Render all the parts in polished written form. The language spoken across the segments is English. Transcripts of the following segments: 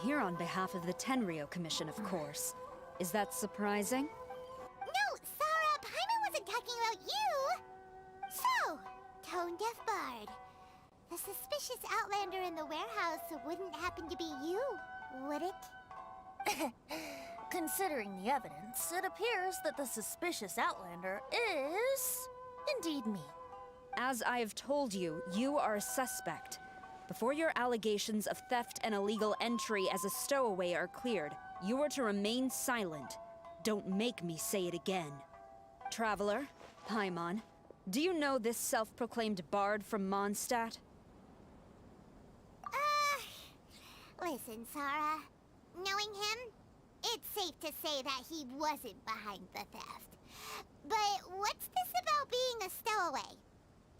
here on behalf of the Tenryou Commission, of course. Is that surprising? No, Sarah, Paimon wasn't talking about you! So, Tone-Deaf Bard. The suspicious outlander in the warehouse wouldn't happen to be you, would it? Considering the evidence, it appears that the suspicious outlander is indeed me. As I have told you, you are a suspect. Before your allegations of theft and illegal entry as a stowaway are cleared, you are to remain silent. Don't make me say it again. Traveler, Paimon, do you know this self-proclaimed bard from Mondstadt? Listen, Sarah. Knowing him, it's safe to say that he wasn't behind the theft. But what's this about being a stowaway?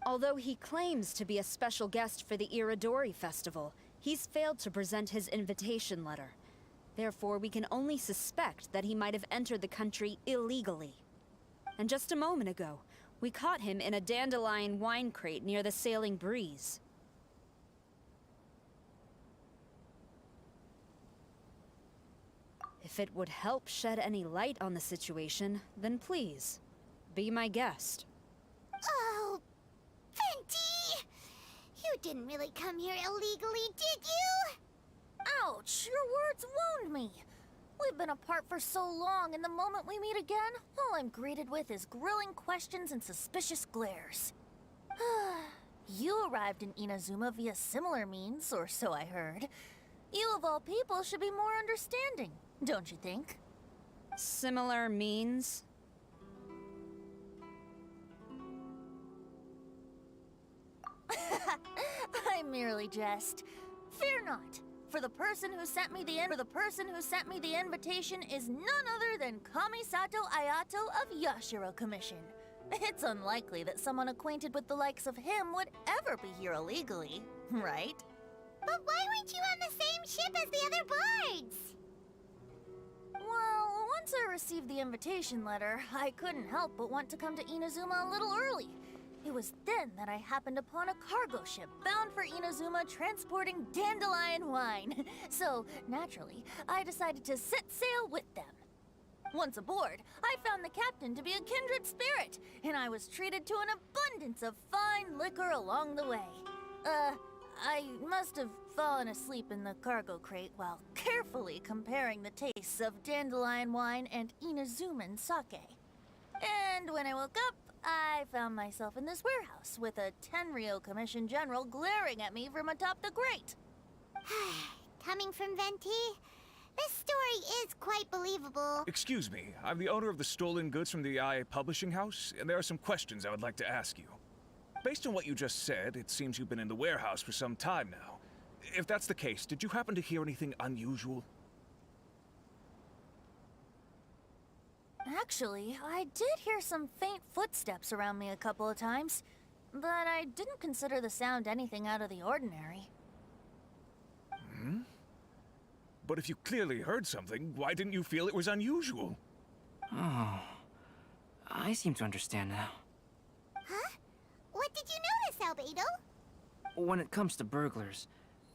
Although he claims to be a special guest for the Iridori Festival, he's failed to present his invitation letter. Therefore, we can only suspect that he might have entered the country illegally. And just a moment ago, we caught him in a dandelion wine crate near the Sailing Breeze. If it would help shed any light on the situation, then please, be my guest. Oh, Venti! You didn't really come here illegally, did you? Ouch, your words wound me. We've been apart for so long, and the moment we meet again, all I'm greeted with is grilling questions and suspicious glares. You arrived in Inazuma via similar means, or so I heard. You of all people should be more understanding, don't you think? Similar means? I merely jest. Fear not, for the person who sent me the invitation is none other than Kamisato Ayato of Yashiro Commission. It's unlikely that someone acquainted with the likes of him would ever be here illegally, right? But why weren't you on the same ship as the other bards? Well, once I received the invitation letter, I couldn't help but want to come to Inazuma a little early. It was then that I happened upon a cargo ship bound for Inazuma transporting dandelion wine. So, naturally, I decided to set sail with them. Once aboard, I found the captain to be a kindred spirit, and I was treated to an abundance of fine liquor along the way. I must have fallen asleep in the cargo crate while carefully comparing the tastes of dandelion wine and Inazuman sake. And when I woke up, I found myself in this warehouse with a Tenryou Commission general glaring at me from atop the grate. Coming from Venti, this story is quite believable. Excuse me, I'm the owner of the stolen goods from the IA Publishing House, and there are some questions I would like to ask you. Based on what you just said, it seems you've been in the warehouse for some time now. If that's the case, did you happen to hear anything unusual? Actually, I did hear some faint footsteps around me a couple of times, but I didn't consider the sound anything out of the ordinary. Hmm? But if you clearly heard something, why didn't you feel it was unusual? Oh, I seem to understand now. Huh? What did you notice, Albedo? When it comes to burglars,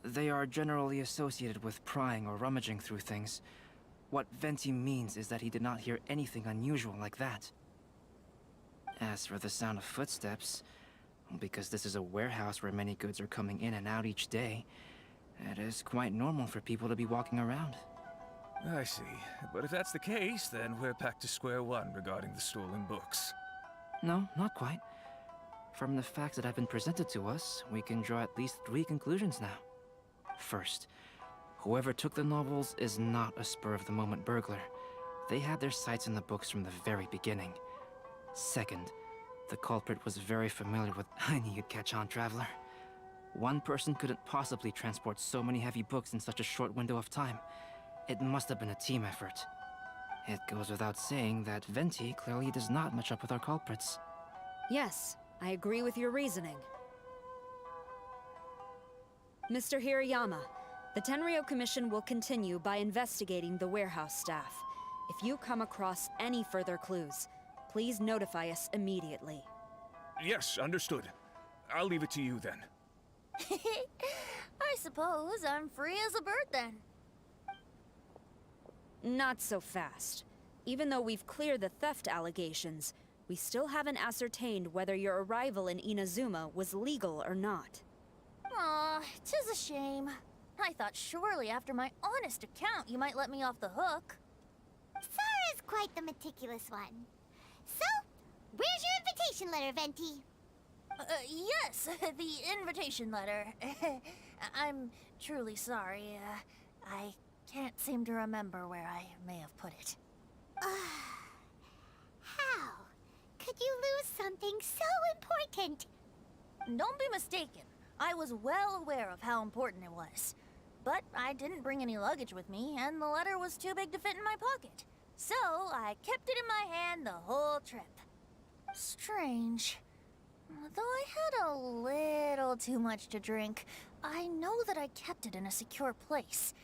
they are generally associated with prying or rummaging through things. What Venti means is that he did not hear anything unusual like that. As for the sound of footsteps, because this is a warehouse where many goods are coming in and out each day, it is quite normal for people to be walking around. I see. But if that's the case, then we're back to square one regarding the stolen books. No, not quite. From the facts that have been presented to us, we can draw at least 3 conclusions now. First, whoever took the novels is not a spur-of-the-moment burglar. They had their sights on the books from the very beginning. Second, the culprit was very familiar with... I knew you'd catch on, Traveler. One person couldn't possibly transport so many heavy books in such a short window of time. It must have been a team effort. It goes without saying that Venti clearly does not match up with our culprits. Yes, I agree with your reasoning. Mr. Hirayama, the Tenryou Commission will continue by investigating the warehouse staff. If you come across any further clues, please notify us immediately. Yes, understood. I'll leave it to you then. I suppose I'm free as a bird then. Not so fast. Even though we've cleared the theft allegations, we still haven't ascertained whether your arrival in Inazuma was legal or not. Aw, 'tis a shame. I thought surely after my honest account you might let me off the hook. Sara's quite the meticulous one. So, where's your invitation letter, Venti? Yes, the invitation letter. I'm truly sorry. I can't seem to remember where I may have put it. How could you lose something so important? Don't be mistaken. I was well aware of how important it was. But I didn't bring any luggage with me, and the letter was too big to fit in my pocket. So I kept it in my hand the whole trip. Strange. Though I had a little too much to drink, I know that I kept it in a secure place.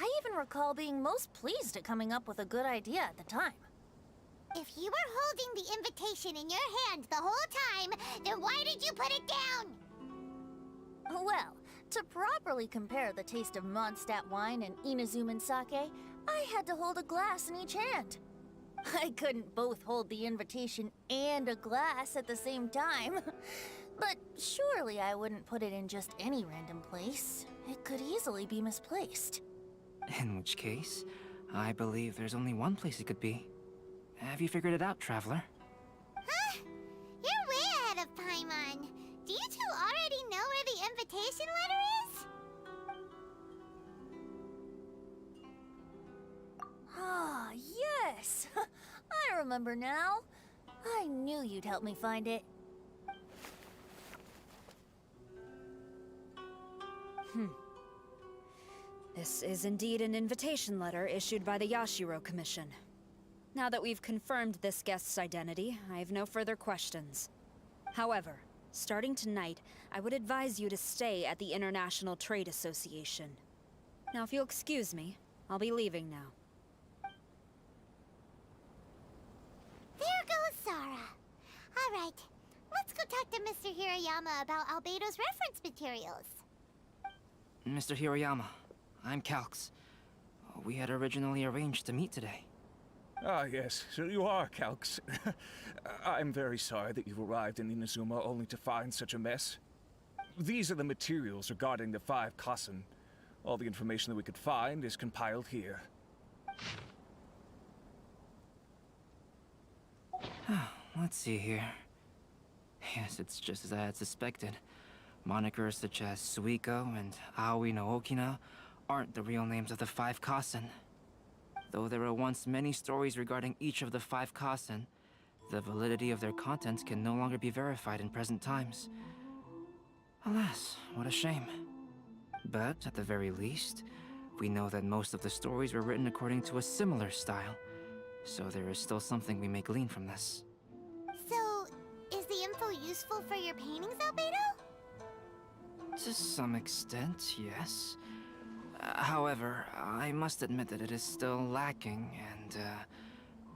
I even recall being most pleased at coming up with a good idea at the time. If you were holding the invitation in your hand the whole time, then why did you put it down? Well, to properly compare the taste of Mondstadt wine and Inazuman sake, I had to hold a glass in each hand. I couldn't both hold the invitation and a glass at the same time. But surely I wouldn't put it in just any random place. It could easily be misplaced. In which case, I believe there's only one place it could be. Have you figured it out, Traveler? Huh? You're way ahead of Paimon. Do you two already know where the invitation letter is? Ah, yes! I remember now. I knew you'd help me find it. This is indeed an invitation letter issued by the Yashiro Commission. Now that we've confirmed this guest's identity, I have no further questions. However, starting tonight, I would advise you to stay at the International Trade Association. Now, if you'll excuse me, I'll be leaving now. There goes Sara. All right, let's go talk to Mr. Hirayama about Albedo's reference materials. Mr. Hiroyama, I'm Calx. We had originally arranged to meet today. Ah, yes, so you are, Calx. I'm very sorry that you've arrived in Inazuma only to find such a mess. These are the materials regarding the 5 Kassen. All the information that we could find is compiled here. Let's see here. Yes, it's just as I had suspected. Monikers such as Suiko and Aoi no Okina aren't the real names of the 5 Kassen. Though there were once many stories regarding each of the 5 Kassen, the validity of their contents can no longer be verified in present times. Alas, what a shame. But at the very least, we know that most of the stories were written according to a similar style, so there is still something we may glean from this. So, is the info useful for your paintings, Albedo? To some extent, yes. However, I must admit that it is still lacking and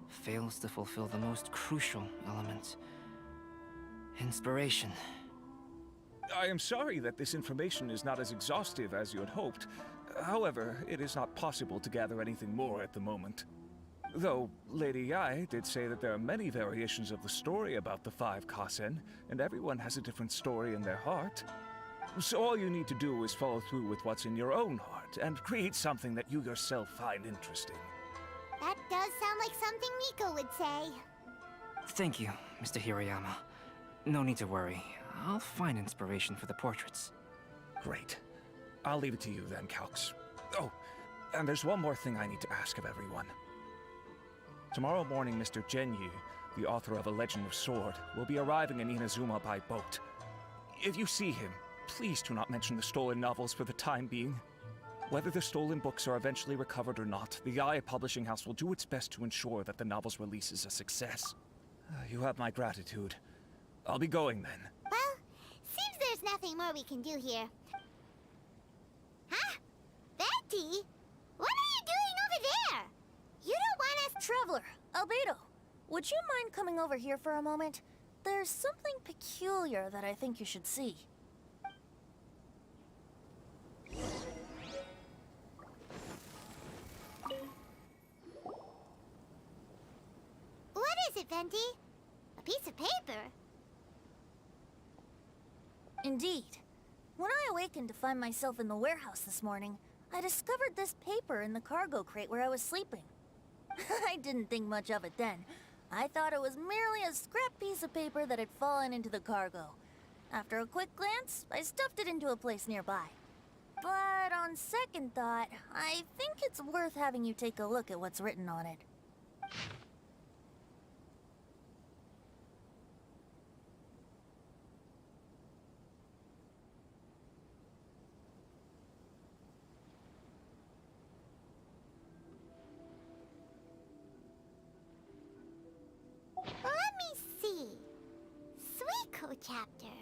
fails to fulfill the most crucial element. Inspiration. I am sorry that this information is not as exhaustive as you had hoped. However, it is not possible to gather anything more at the moment. Though, Lady Yae did say that there are many variations of the story about the 5 Kassen, and everyone has a different story in their heart. So all you need to do is follow through with what's in your own heart, and create something that you yourself find interesting. That does sound like something Miko would say. Thank you, Mr. Hiroyama. No need to worry. I'll find inspiration for the portraits. Great. I'll leave it to you then, Calx. Oh, and there's one more thing I need to ask of everyone. Tomorrow morning, Mr. Genyu, the author of A Legend of Sword, will be arriving in Inazuma by boat. If you see him, please do not mention the stolen novels for the time being. Whether the stolen books are eventually recovered or not, the Yae Publishing House will do its best to ensure that the novel's release is a success. You have my gratitude. I'll be going then. Well, seems there's nothing more we can do here. Huh? Betty? What are you doing over there? You don't want us... Traveler, Albedo, would you mind coming over here for a moment? There's something peculiar that I think you should see. Effendi. A piece of paper. Indeed. When I awakened to find myself in the warehouse this morning, I discovered this paper in the cargo crate where I was sleeping. I didn't think much of it then. I thought it was merely a scrap piece of paper that had fallen into the cargo. After a quick glance, I stuffed it into a place nearby. But on second thought, I think it's worth having you take a look at what's written on it. Let me see. Suiko chapter.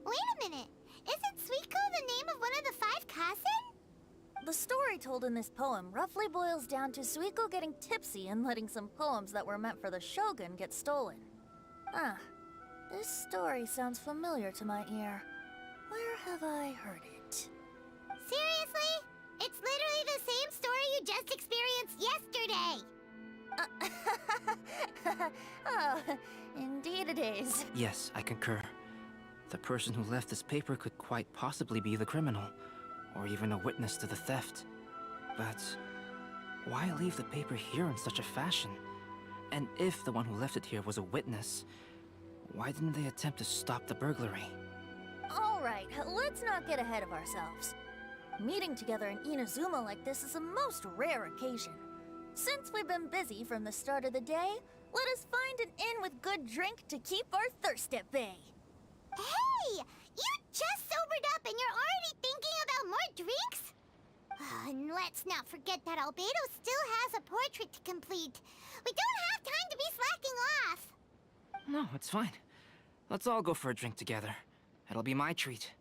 Wait a minute. Isn't Suiko the name of one of the 5 Kasen? The story told in this poem roughly boils down to Suiko getting tipsy and letting some poems that were meant for the shogun get stolen. Ah, this story sounds familiar to my ear. Where have I heard it? Seriously? It's literally the same story you just experienced yesterday. Oh, indeed it is. Yes, I concur. The person who left this paper could quite possibly be the criminal, or even a witness to the theft. But why leave the paper here in such a fashion? And if the one who left it here was a witness, why didn't they attempt to stop the burglary? All right, let's not get ahead of ourselves. Meeting together in Inazuma like this is a most rare occasion. Since we've been busy from the start of the day, let us find an inn with good drink to keep our thirst at bay. Hey! You just sobered up and you're already thinking about more drinks? And let's not forget that Albedo still has a portrait to complete. We don't have time to be slacking off. No, it's fine. Let's all go for a drink together. It'll be my treat.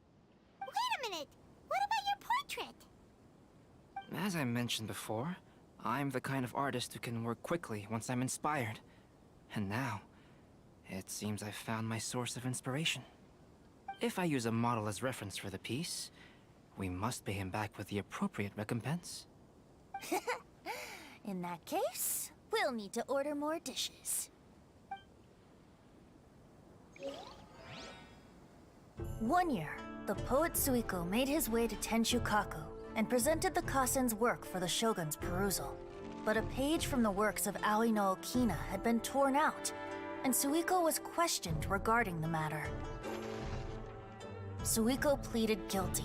Wait a minute. What about your portrait? As I mentioned before, I'm the kind of artist who can work quickly once I'm inspired. And now, it seems I've found my source of inspiration. If I use a model as reference for the piece, we must pay him back with the appropriate recompense. In that case, we'll need to order more dishes. One year, the poet Suiko made his way to Tenshukaku and presented the Kasen's work for the shogun's perusal. But a page from the works of Aoi no Okina had been torn out, and Suiko was questioned regarding the matter. Suiko pleaded guilty.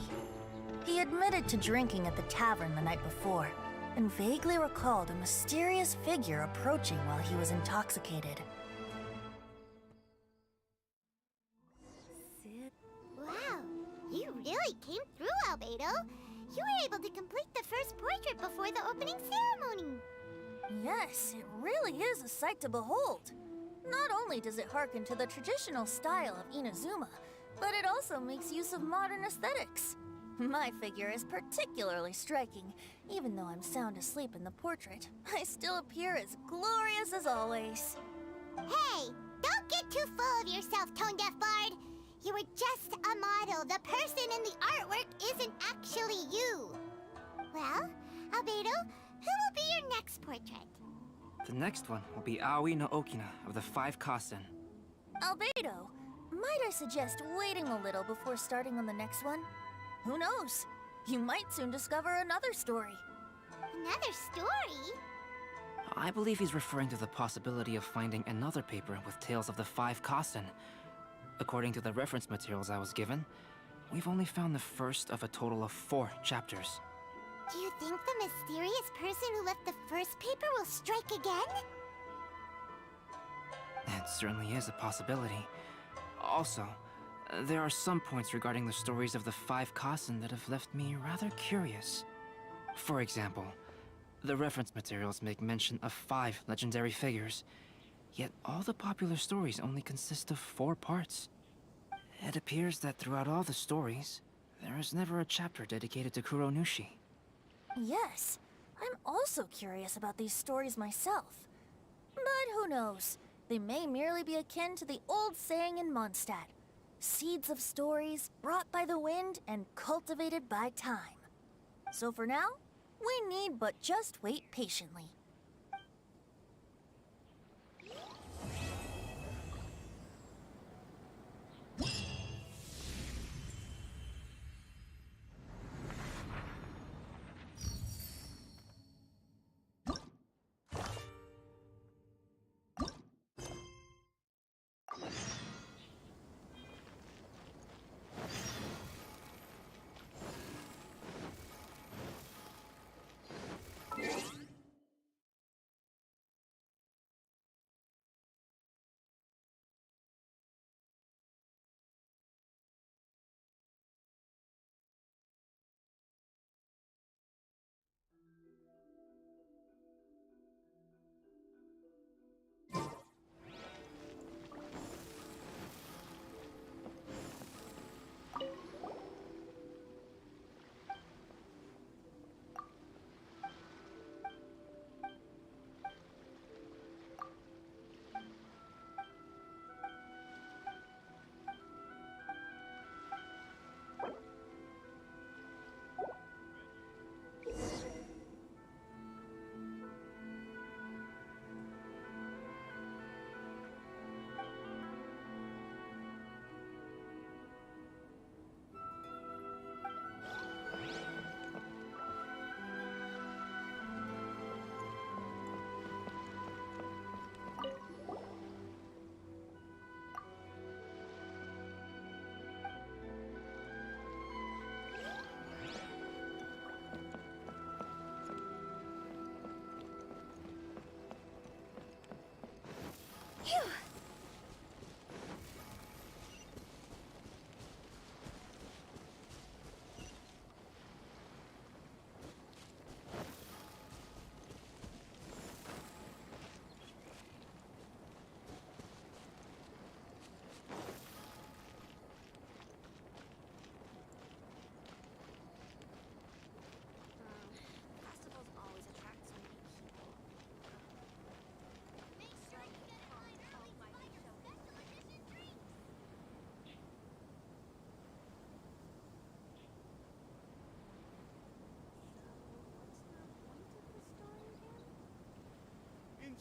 He admitted to drinking at the tavern the night before, and vaguely recalled a mysterious figure approaching while he was intoxicated. Wow, you really came through, Albedo. You were able to complete the first portrait before the opening ceremony. Yes, it really is a sight to behold. Not only does it harken to the traditional style of Inazuma, but it also makes use of modern aesthetics. My figure is particularly striking. Even though I'm sound asleep in the portrait, I still appear as glorious as always. Hey, don't get too full of yourself, Tone Deaf Bard. You were just a model. The person in the artwork isn't actually you. Well, Albedo, who will be your next portrait? The next one will be Aoi no Okina of the 5 Kasen. Albedo, might I suggest waiting a little before starting on the next one? Who knows? You might soon discover another story. Another story? I believe he's referring to the possibility of finding another paper with tales of the 5 Kasen. According to the reference materials I was given, we've only found the first of a total of 4 chapters. Do you think the mysterious person who left the first paper will strike again? It certainly is a possibility. Also, there are some points regarding the stories of the 5 Kasen that have left me rather curious. For example, the reference materials make mention of 5 legendary figures, yet all the popular stories only consist of 4 parts. It appears that throughout all the stories, there is never a chapter dedicated to Kuronushi. Yes, I'm also curious about these stories myself. But who knows? They may merely be akin to the old saying in Mondstadt. Seeds of stories brought by the wind and cultivated by time. So for now, we need but just wait patiently.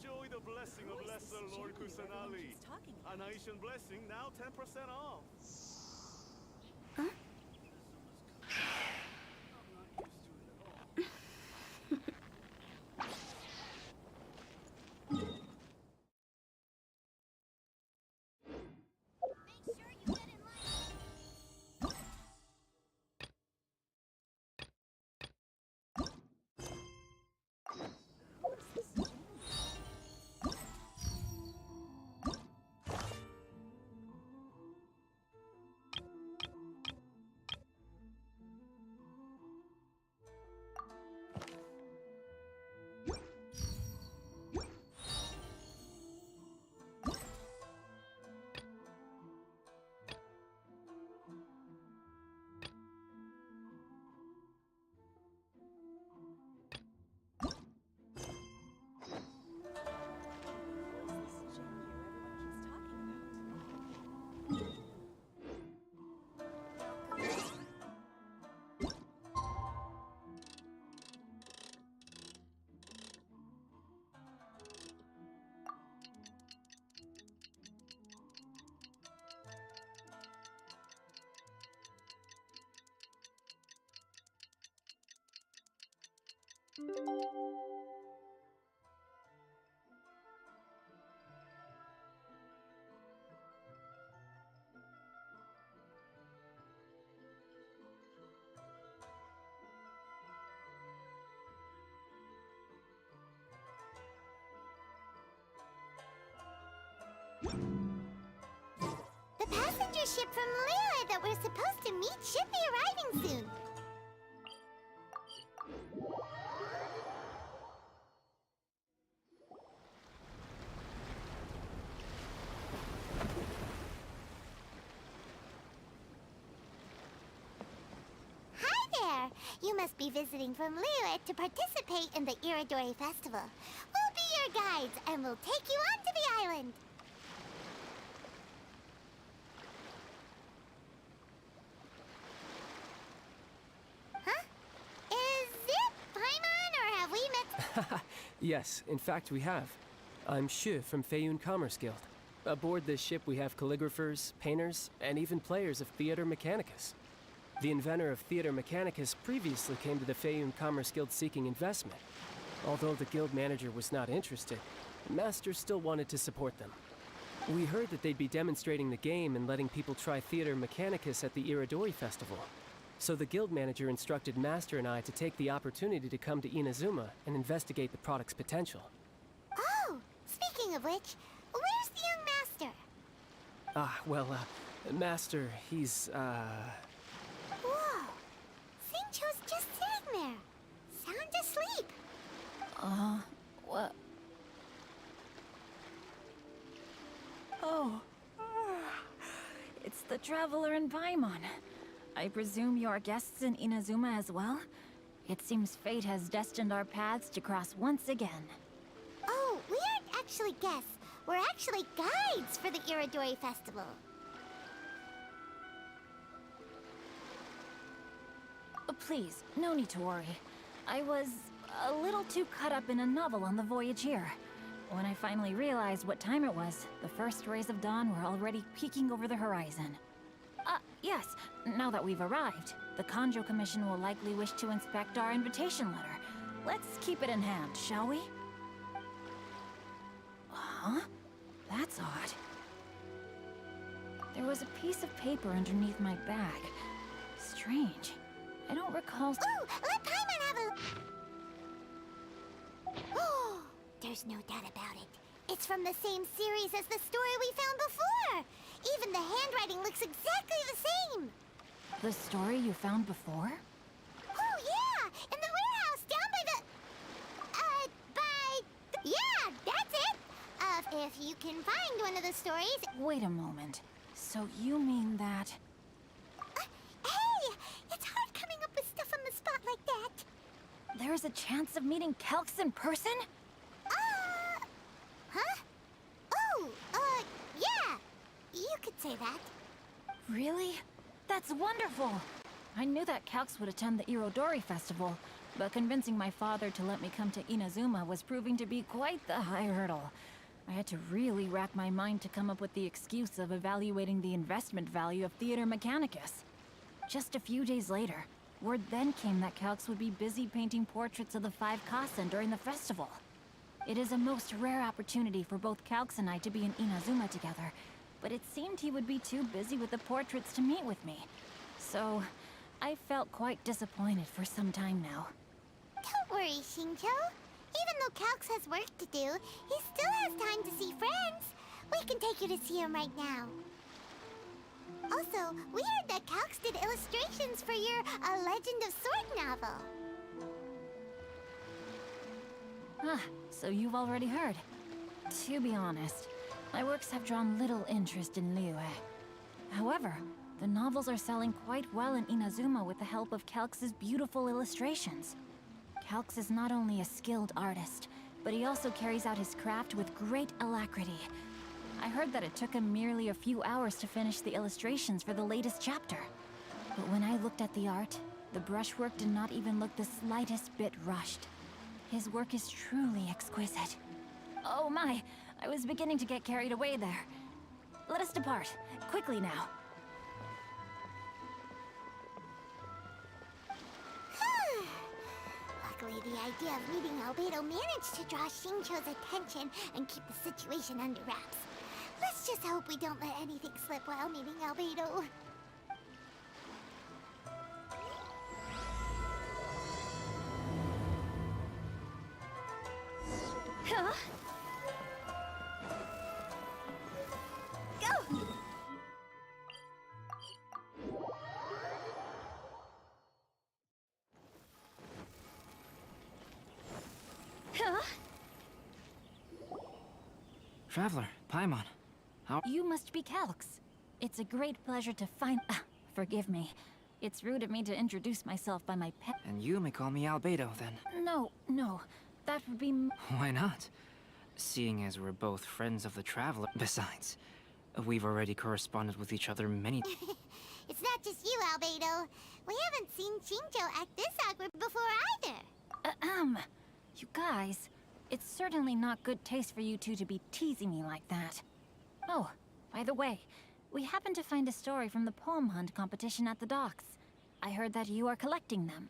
Enjoy the blessing of Lesser Lord Kusanali. An Aishan blessing now 10% off. Make sure you get in line. The passenger ship from Liyue that we're supposed to meet should be arriving soon. Hi there! You must be visiting from Liyue to participate in the Iridori Festival. We'll be your guides and we'll take you onto the island. Huh? Is it Paimon or have we met? Yes, in fact we have. I'm Shu from Feiyun Commerce Guild. Aboard this ship we have calligraphers, painters, and even players of Theater Mechanicus. The inventor of Theater Mechanicus previously came to the Feiyun Commerce Guild seeking investment. Although the guild manager was not interested, Master still wanted to support them. We heard that they'd be demonstrating the game and letting people try Theater Mechanicus at the Iridori Festival. So the guild manager instructed Master and I to take the opportunity to come to Inazuma and investigate the product's potential. Oh, speaking of which, where's the young master? Master, he's, Whoa! Xingqiu's just sitting there. Sound asleep. What? Oh. It's the Traveler in Paimon. I presume you're guests in Inazuma as well? It seems fate has destined our paths to cross once again. Oh, we aren't actually guests. We're actually guides for the Iridori Festival. Please, no need to worry. I was a little too caught up in a novel on the voyage here. When I finally realized what time it was, the first rays of dawn were already peeking over the horizon. Yes, now that we've arrived, the Kanjo Commission will likely wish to inspect our invitation letter. Let's keep it in hand, shall we? Huh? That's odd. There was a piece of paper underneath my bag. Strange. I don't recall... Ooh, let Paimon have a... Oh, there's no doubt about it. It's from the same series as the story we found before. Even the handwriting looks exactly the same. The story you found before? Oh, yeah! In the warehouse down by the... Yeah, that's it! If you can find one of the stories... Wait a moment. So you mean that... Hey! It's hard coming up with stuff on the spot like that. There's a chance of meeting Calx in person? Huh? Oh, yeah. You could say that. Really? That's wonderful! I knew that Calx would attend the Irodori Festival, but convincing my father to let me come to Inazuma was proving to be quite the high hurdle. I had to really rack my mind to come up with the excuse of evaluating the investment value of Theater Mechanicus. Just a few days later, word then came that Calx would be busy painting portraits of the Five Kasen during the festival. It is a most rare opportunity for both Calx and I to be in Inazuma together, but it seemed he would be too busy with the portraits to meet with me. So, I felt quite disappointed for some time now. Don't worry, Shinjo. Even though Calx has work to do, he still has time to see friends. We can take you to see him right now. Also, we heard that Calx did illustrations for your A Legend of Sword novel. Ah, so you've already heard. To be honest, my works have drawn little interest in Liyue. However, the novels are selling quite well in Inazuma with the help of Calx's beautiful illustrations. Calx is not only a skilled artist, but he also carries out his craft with great alacrity. I heard that it took him merely a few hours to finish the illustrations for the latest chapter. But when I looked at the art, the brushwork did not even look the slightest bit rushed. His work is truly exquisite. Oh my, I was beginning to get carried away there. Let us depart, quickly now. Luckily, the idea of meeting Albedo managed to draw Shincho's attention and keep the situation under wraps. Let's just hope we don't let anything slip while meeting Albedo. Huh? Go! Huh? Traveler, Paimon. How? You must be Calx. It's a great pleasure to find... forgive me. It's rude of me to introduce myself by my pet... And you may call me Albedo, then. No. That would be... Why not? Seeing as we're both friends of the Traveler. Besides, we've already corresponded with each other many... It's not just you, Albedo. We haven't seen Shinjo act this awkward before either. You guys, it's certainly not good taste for you two to be teasing me like that. Oh, by the way, we happened to find a story from the poem hunt competition at the docks. I heard that you are collecting them.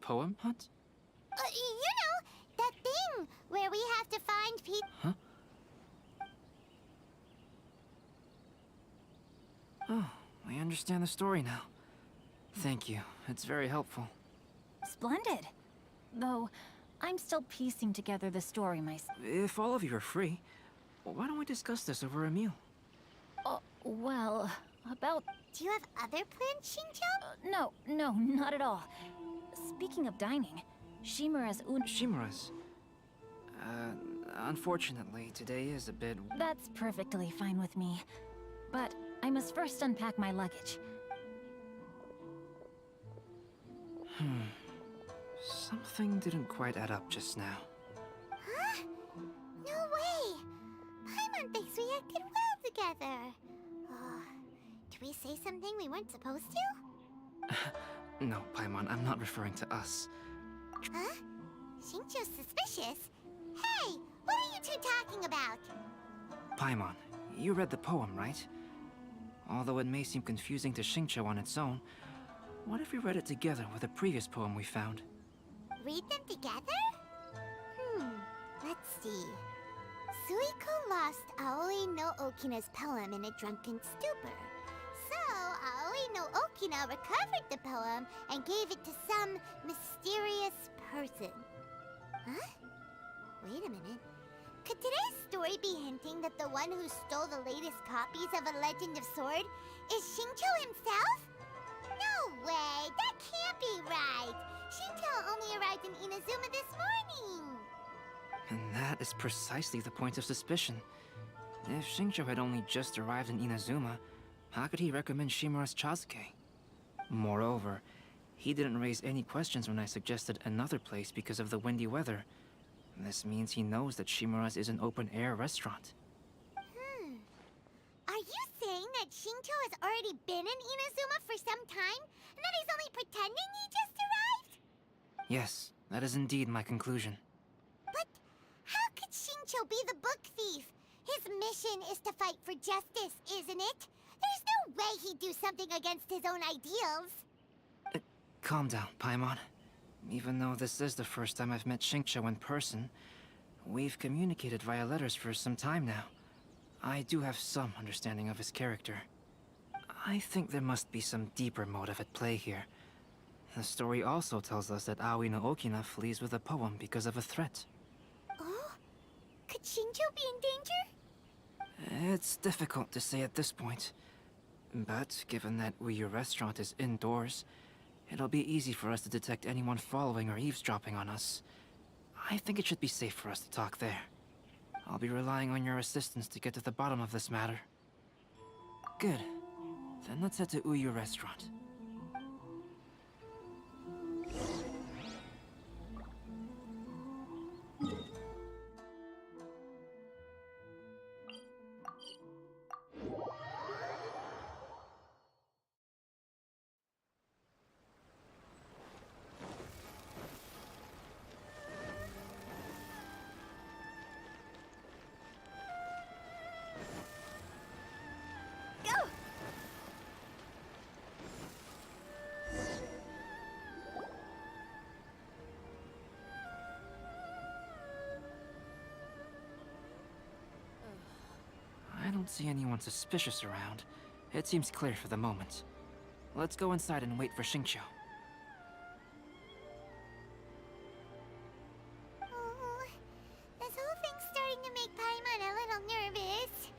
Poem hunt? You know, that thing where we have to find people. Huh? Oh, I understand the story now. Thank you. It's very helpful. Splendid. Though, I'm still piecing together the story myself. If all of you are free, why don't we discuss this over a meal? Well, about... Do you have other plans, Shinjo? No, not at all. Speaking of dining, Shimura's Shimura's? Unfortunately, today is a bit... That's perfectly fine with me. But I must first unpack my luggage. Something didn't quite add up just now. Huh? No way! Paimon thinks we acted well together. Did we say something we weren't supposed to? No, Paimon, I'm not referring to us. Huh? Shincho's suspicious? Hey, what are you two talking about? Paimon, you read the poem, right? Although it may seem confusing to Xingqiu on its own, what if we read it together with a previous poem we found? Read them together? Let's see. Suiko lost Aoi no Okina's poem in a drunken stupor. So, Aoi no Okina recovered the poem and gave it to some mysterious person. Huh? Wait a minute. Could today's story be hinting that the one who stole the latest copies of A Legend of Sword is Shincho himself? No way! That can't be right! Shincho only arrived in Inazuma this morning! And that is precisely the point of suspicion. If Xingqiu had only just arrived in Inazuma, how could he recommend Shimura's Chazuke? Moreover, he didn't raise any questions when I suggested another place because of the windy weather. This means he knows that Shimura's is an open-air restaurant. Are you saying that Shincho has already been in Inazuma for some time? And that he's only pretending he just arrived? Yes, that is indeed my conclusion. But how could Shincho be the book thief? His mission is to fight for justice, isn't it? There's no way he'd do something against his own ideals. Calm down, Paimon. Even though this is the first time I've met Shincho in person, we've communicated via letters for some time now. I do have some understanding of his character. I think there must be some deeper motive at play here. The story also tells us that Aoi no Okina flees with a poem because of a threat. Oh? Could Shincho be in danger? It's difficult to say at this point. But given that Uyu Restaurant is indoors, it'll be easy for us to detect anyone following or eavesdropping on us. I think it should be safe for us to talk there. I'll be relying on your assistance to get to the bottom of this matter. Good. Then let's head to Uyu Restaurant. I don't see anyone suspicious around. It seems clear for the moment. Let's go inside and wait for Shincho. Oh, this whole thing's starting to make Paimon a little nervous.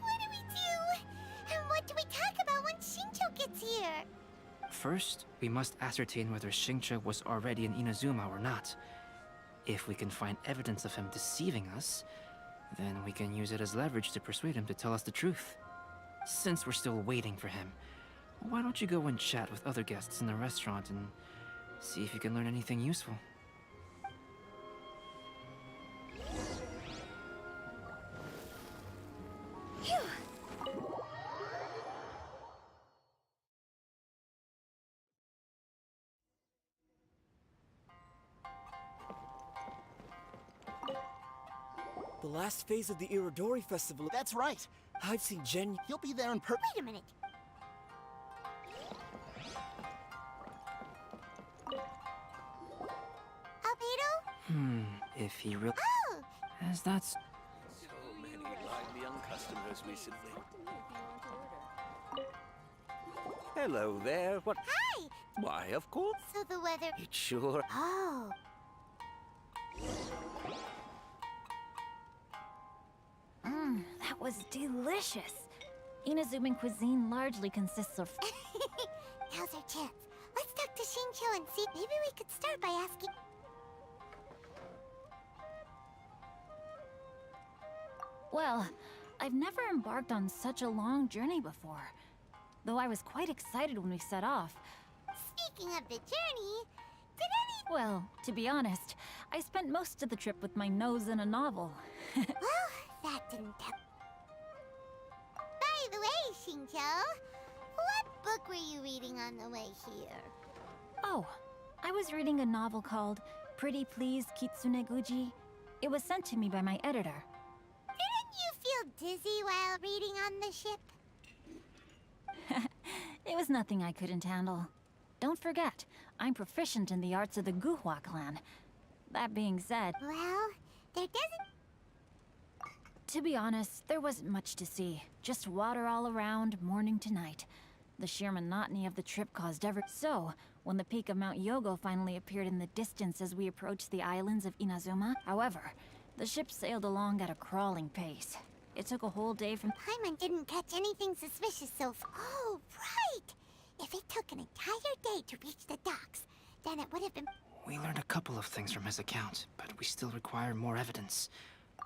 What do we do? And what do we talk about when Shincho gets here? First, we must ascertain whether Shincho was already in Inazuma or not. If we can find evidence of him deceiving us, then we can use it as leverage to persuade him to tell us the truth. Since we're still waiting for him, why don't you go and chat with other guests in the restaurant and see if you can learn anything useful? The last phase of the Irodori Festival. That's right. I've seen Gen. He'll be there in Wait a minute. Albedo? If he really... Oh! As that's... So many lively young customers recently. Hello there. What? Hi! Why, of course. So the weather... It sure. Oh. That was delicious. Inazuman cuisine largely consists of... Now's our chance. Let's talk to Shincho and see. Maybe we could start by asking... Well, I've never embarked on such a long journey before. Though I was quite excited when we set off. Speaking of the journey, did any... Well, to be honest, I spent most of the trip with my nose in a novel. Well, that didn't help. By the way, Shincho, what book were you reading on the way here? Oh, I was reading a novel called Pretty Please Kitsune Guji. It was sent to me by my editor. Didn't you feel dizzy while reading on the ship? It was nothing I couldn't handle. Don't forget, I'm proficient in the arts of the Guhua clan. That being said, Well, there doesn't... to be honest, there wasn't much to see. Just water all around, morning to night. The sheer monotony of the trip caused So, when the peak of Mount Yogo finally appeared in the distance as we approached the islands of Inazuma, however, the ship sailed along at a crawling pace. It took a whole day from... Paimon didn't catch anything suspicious so far. Oh, right! If it took an entire day to reach the docks, then it would have been... We learned a couple of things from his account, but we still require more evidence.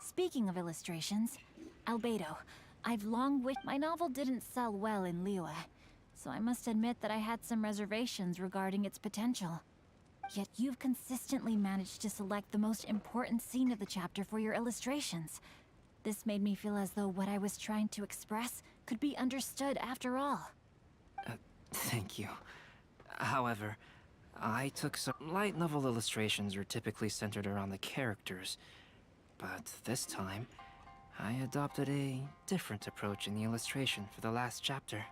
Speaking of illustrations, Albedo, I've long wished my novel didn't sell well in Liyue, so I must admit that I had some reservations regarding its potential. Yet you've consistently managed to select the most important scene of the chapter for your illustrations. This made me feel as though what I was trying to express could be understood after all. Thank you. However, I took some light novel illustrations are typically centered around the characters, but this time, I adopted a different approach in the illustration for the last chapter.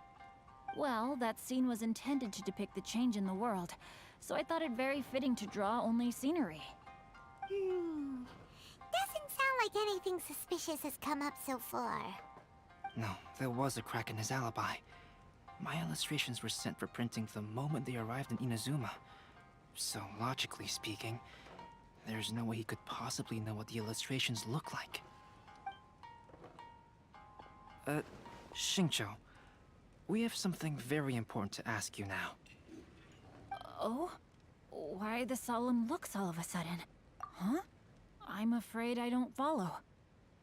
Well, that scene was intended to depict the change in the world, so I thought it very fitting to draw only scenery. Doesn't sound like anything suspicious has come up so far. No, there was a crack in his alibi. My illustrations were sent for printing the moment they arrived in Inazuma. So, logically speaking, there's no way he could possibly know what the illustrations look like. Xingqiu, we have something very important to ask you now. Oh? Why the solemn looks all of a sudden? Huh? I'm afraid I don't follow.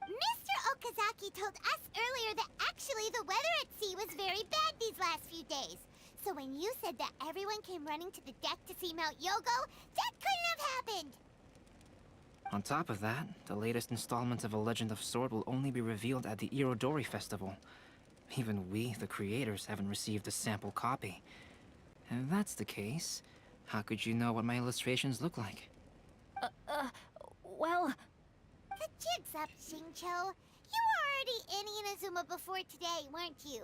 Mr. Okazaki told us earlier that actually the weather at sea was very bad these last few days. So when you said that everyone came running to the deck to see Mount Yogo, that couldn't have happened! On top of that, the latest installment of A Legend of Sword will only be revealed at the Irodori Festival. Even we, the creators, haven't received a sample copy. If that's the case, how could you know what my illustrations look like? Well... The jig's up, Xingqiu. You were already in Inazuma before today, weren't you?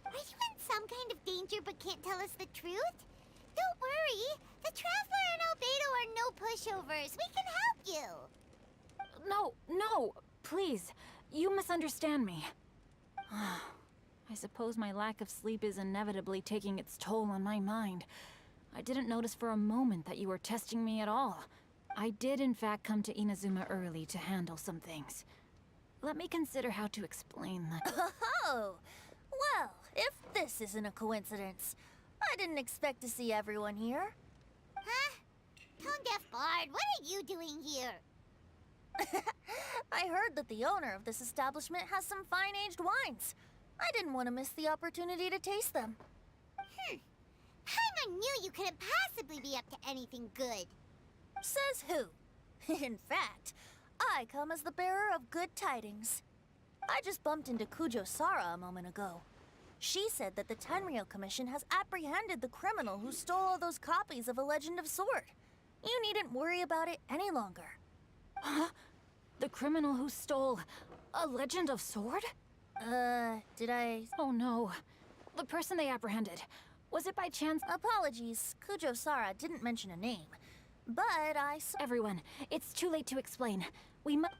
Are you in some kind of danger but can't tell us the truth? Don't worry. The Traveler and Albedo are no pushovers. We can help you. No, please. You misunderstand me. I suppose my lack of sleep is inevitably taking its toll on my mind. I didn't notice for a moment that you were testing me at all. I did in fact come to Inazuma early to handle some things. Let me consider how to explain that. Oh! Well, if this isn't a coincidence, I didn't expect to see everyone here. Huh? Tone Deaf Bard, what are you doing here? I heard that the owner of this establishment has some fine-aged wines. I didn't want to miss the opportunity to taste them. Paimon knew you couldn't possibly be up to anything good. Says who? In fact, I come as the bearer of good tidings. I just bumped into Kujo Sara a moment ago. She said that the Tenryou Commission has apprehended the criminal who stole all those copies of A Legend of Sword. You needn't worry about it any longer. Huh? The criminal who stole A Legend of Sword? Did I... Oh no. The person they apprehended. Was it by chance? Apologies, Kujo Sara didn't mention a name. But I saw... Everyone, it's too late to explain. We must...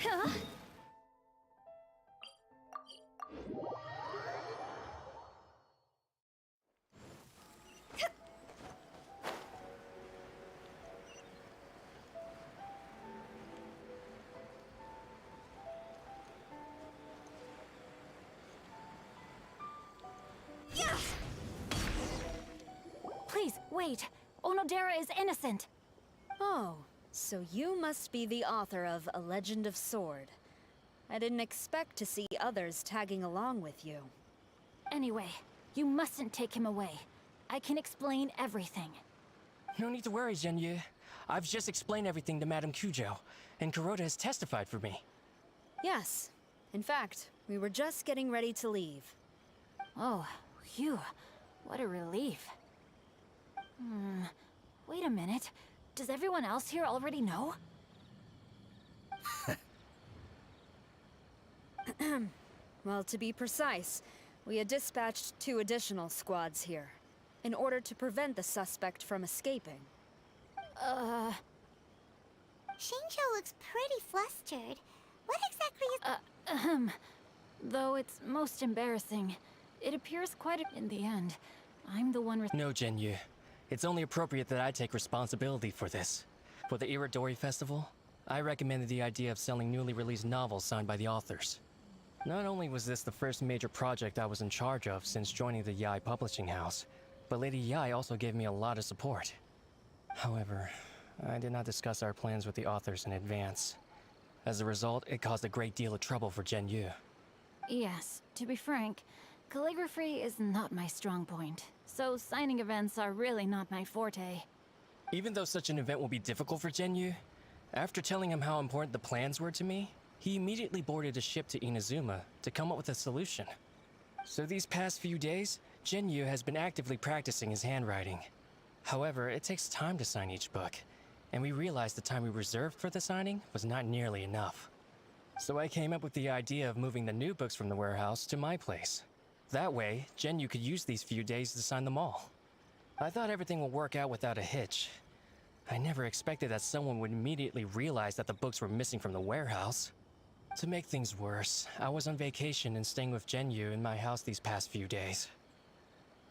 Huh? Please, wait. Onodera is innocent. Oh, so you must be the author of A Legend of Sword. I didn't expect to see others tagging along with you. Anyway, you mustn't take him away. I can explain everything. No need to worry, Zhenyu. I've just explained everything to Madame Kujo, and Kuroda has testified for me. Yes. In fact, we were just getting ready to leave. Oh, phew. What a relief. Wait a minute. Does everyone else here already know? Well, to be precise, we had dispatched 2 additional squads here, in order to prevent the suspect from escaping. Xingqiu looks pretty flustered. What exactly is... Though it's most embarrassing, it appears quite in the end. I'm the one No, Zhenyu. It's only appropriate that I take responsibility for this. For the Irodori Festival, I recommended the idea of selling newly released novels signed by the authors. Not only was this the first major project I was in charge of since joining the Yae publishing house, but Lady Yae also gave me a lot of support. However, I did not discuss our plans with the authors in advance. As a result, it caused a great deal of trouble for Zhenyu. Yes, to be frank, calligraphy is not my strong point, so signing events are really not my forte. Even though such an event will be difficult for Genyu, after telling him how important the plans were to me, he immediately boarded a ship to Inazuma to come up with a solution. So these past few days, Genyu has been actively practicing his handwriting. However, it takes time to sign each book, and we realized the time we reserved for the signing was not nearly enough. So I came up with the idea of moving the new books from the warehouse to my place. That way, Genyu could use these few days to sign them all. I thought everything would work out without a hitch. I never expected that someone would immediately realize that the books were missing from the warehouse. To make things worse, I was on vacation and staying with Genyu in my house these past few days.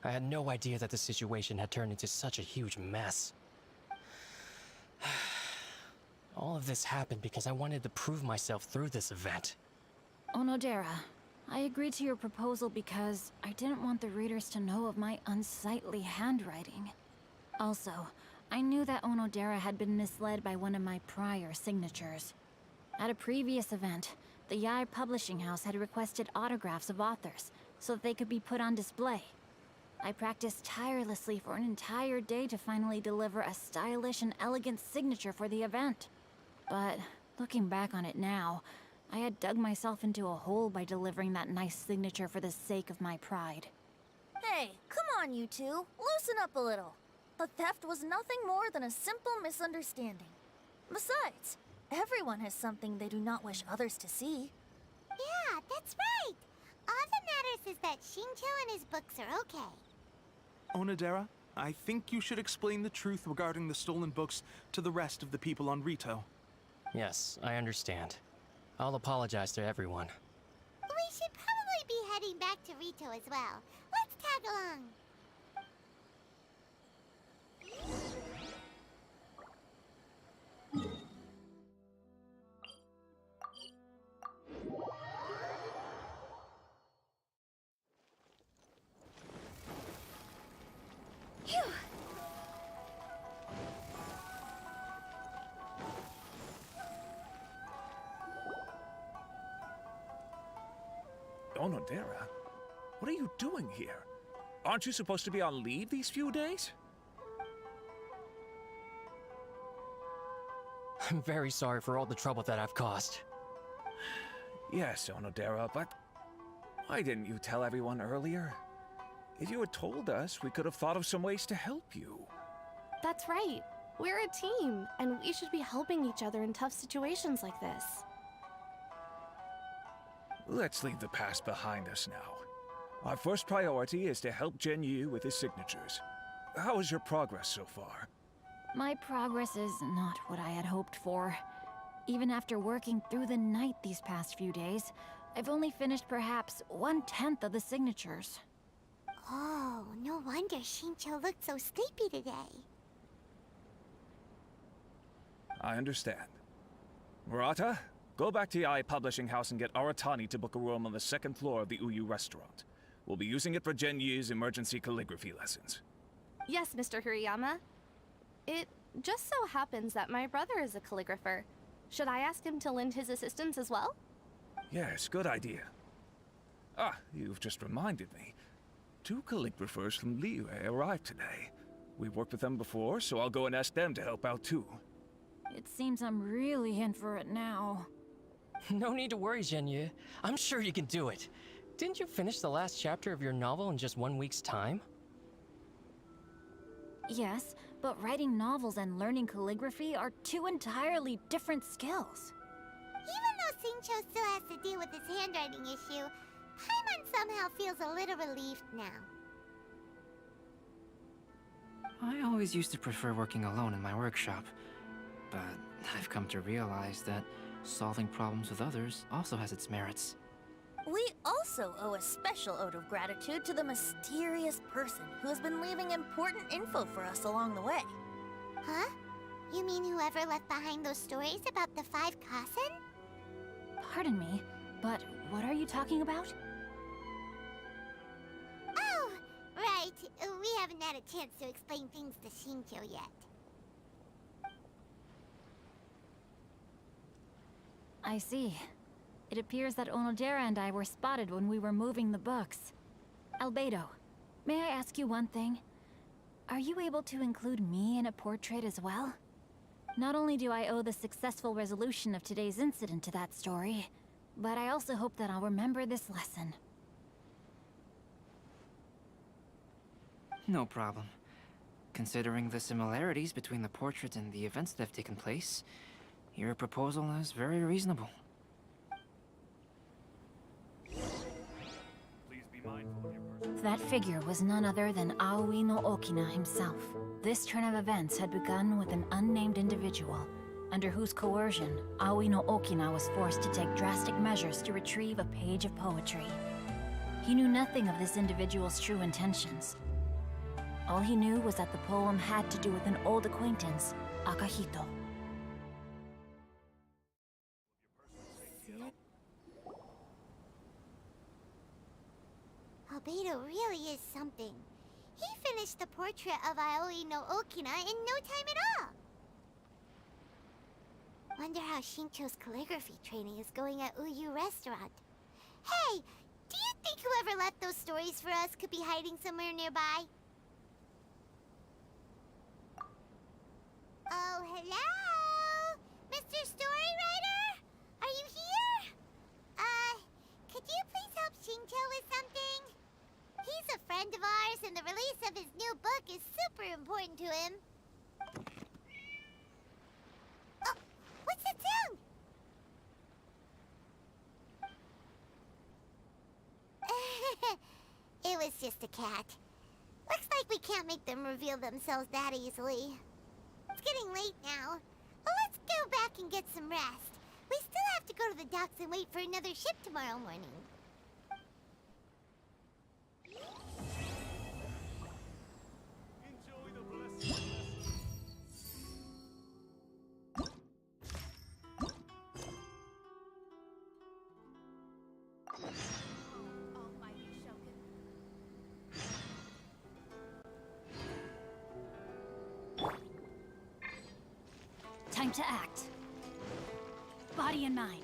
I had no idea that the situation had turned into such a huge mess. All of this happened because I wanted to prove myself through this event. Onodera, I agreed to your proposal because I didn't want the readers to know of my unsightly handwriting. Also, I knew that Onodera had been misled by one of my prior signatures. At a previous event, the Yae Publishing House had requested autographs of authors so that they could be put on display. I practiced tirelessly for an entire day to finally deliver a stylish and elegant signature for the event. But looking back on it now, I had dug myself into a hole by delivering that nice signature for the sake of my pride. Hey, come on, you two. Loosen up a little. The theft was nothing more than a simple misunderstanding. Besides, everyone has something they do not wish others to see. Yeah, that's right. All that matters is that Shincho and his books are okay. Onodera, I think you should explain the truth regarding the stolen books to the rest of the people on Rito. Yes, I understand. I'll apologize to everyone. We should probably be heading back to Rito as well. Let's tag along. Onodera, what are you doing here? Aren't you supposed to be on leave these few days? I'm very sorry for all the trouble that I've caused. Yes, Onodera, but why didn't you tell everyone earlier? If you had told us, we could have thought of some ways to help you. That's right. We're a team, and we should be helping each other in tough situations like this. Let's leave the past behind us now. Our first priority is to help Genyu with his signatures. How is your progress so far? My progress is not what I had hoped for. Even after working through the night these past few days, I've only finished perhaps 1/10 of the signatures. Oh, no wonder Shincho looked so sleepy today. I understand. Murata, go back to Yae Publishing House and get Aratani to book a room on the second floor of the Uyu restaurant. We'll be using it for Genyu's emergency calligraphy lessons. Yes, Mr. Hirayama. It just so happens that my brother is a calligrapher. Should I ask him to lend his assistance as well? Yes, good idea. Ah, you've just reminded me. 2 calligraphers from Liyue arrived today. We've worked with them before, so I'll go and ask them to help out too. It seems I'm really in for it now. No need to worry, Genyu. I'm sure you can do it. Didn't you finish the last chapter of your novel in just 1 week's time? Yes, but writing novels and learning calligraphy are 2 entirely different skills. Even though Shincho still has to deal with his handwriting issue, Paimon somehow feels a little relieved now. I always used to prefer working alone in my workshop, but I've come to realize that solving problems with others also has its merits. We also owe a special ode of gratitude to the mysterious person who has been leaving important info for us along the way. Huh? You mean whoever left behind those stories about the 5 Kasen? Pardon me, but what are you talking about? Oh, right. We haven't had a chance to explain things to Shincho yet. I see. It appears that Onodera and I were spotted when we were moving the books. Albedo, may I ask you one thing? Are you able to include me in a portrait as well? Not only do I owe the successful resolution of today's incident to that story, but I also hope that I'll remember this lesson. No problem. Considering the similarities between the portrait and the events that have taken place, your proposal is very reasonable. Please be mindful of your personal. That figure was none other than Aoi no Okina himself. This turn of events had begun with an unnamed individual, under whose coercion, Aoi no Okina was forced to take drastic measures to retrieve a page of poetry. He knew nothing of this individual's true intentions. All he knew was that the poem had to do with an old acquaintance, Akahito. Albedo really is something. He finished the portrait of Aoi no Okina in no time at all. Wonder how Shincho's calligraphy training is going at Uyu Restaurant. Hey, do you think whoever left those stories for us could be hiding somewhere nearby? Oh, hello? Mr. Storywriter? Are you here? Could you please help Shincho with something? He's a friend of ours, and the release of his new book is super important to him. Oh, what's that sound? It was just a cat. Looks like we can't make them reveal themselves that easily. It's getting late now. Well, let's go back and get some rest. We still have to go to the docks and wait for another ship tomorrow morning. Enjoy the blessing. Time to act. Body and mind.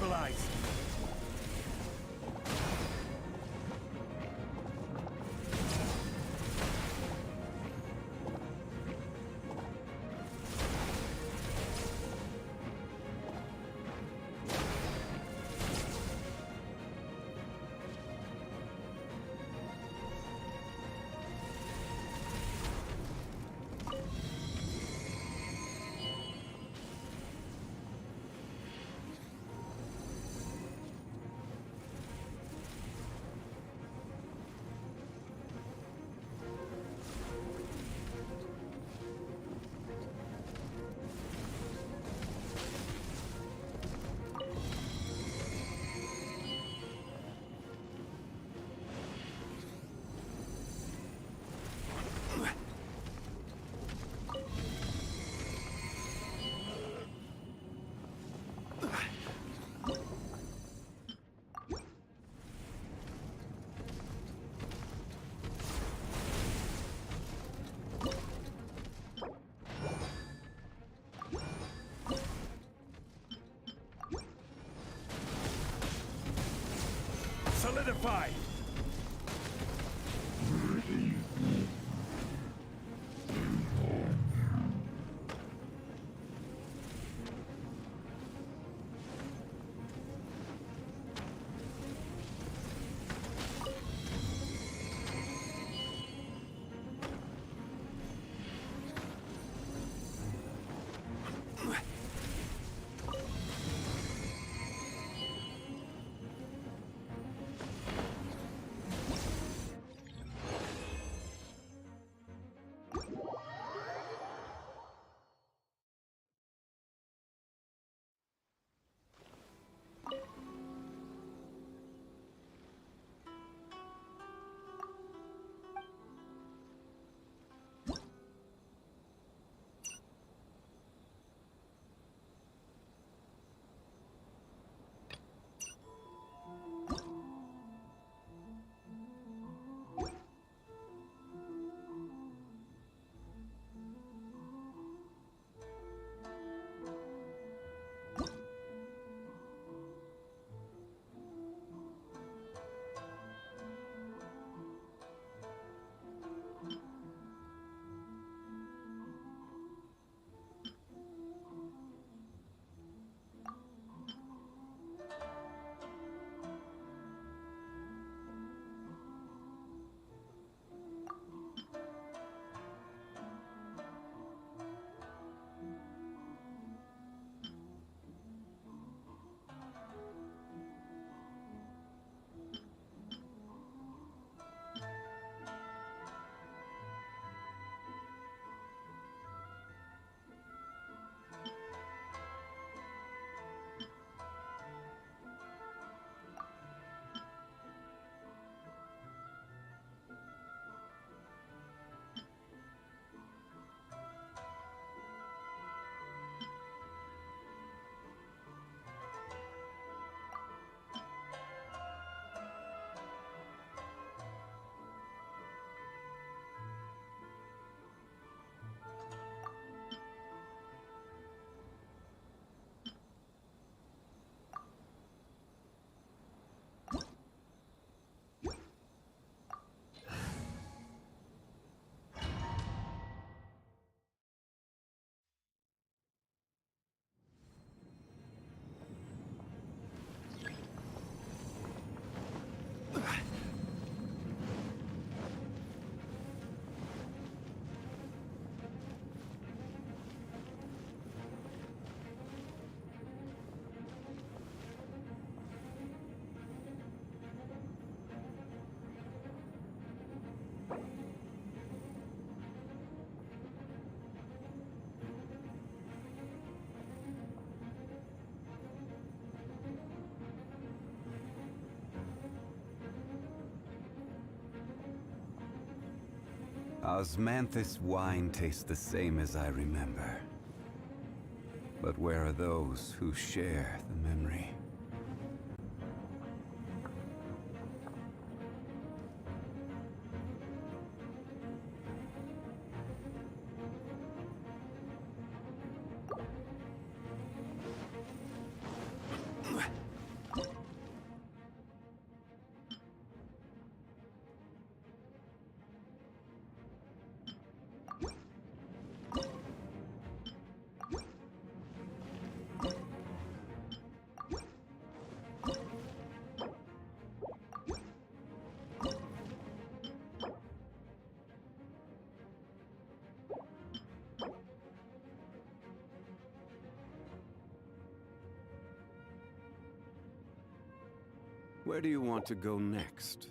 neutralized. Solidified! Osmanthus wine tastes the same as I remember. But where are those who share the memory? Where do you want to go next?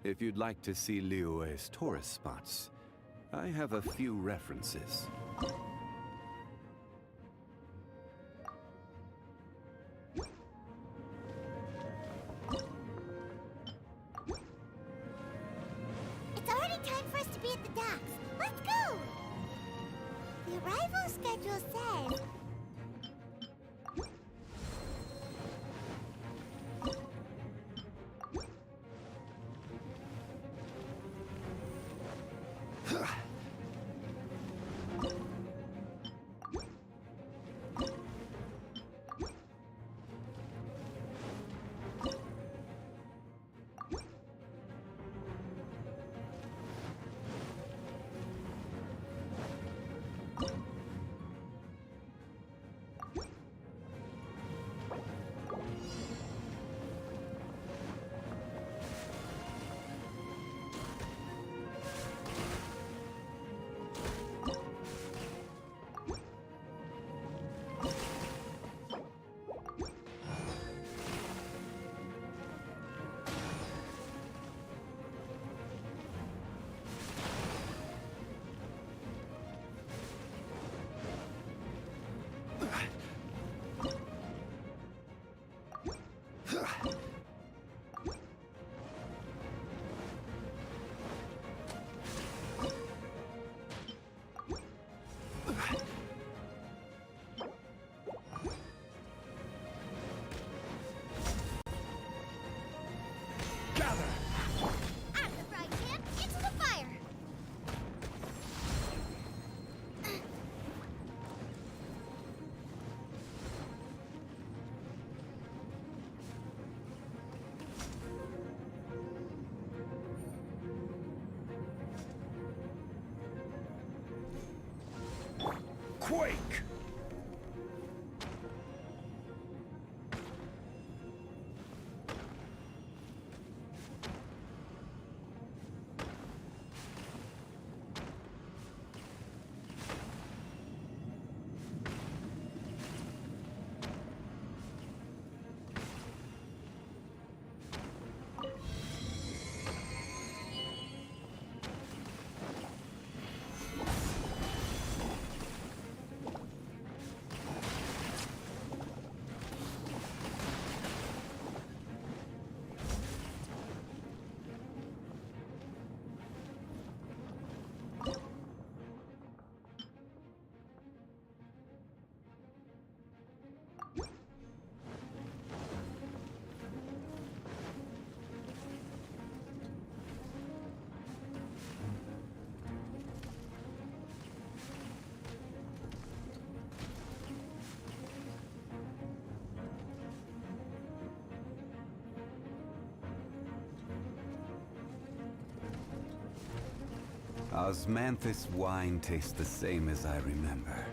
If you'd like to see Liyue's tourist spots, I have a few references. It's already time for us to be at the docks. Let's go! The arrival schedule says... Quake! Osmanthus wine tastes the same as I remember.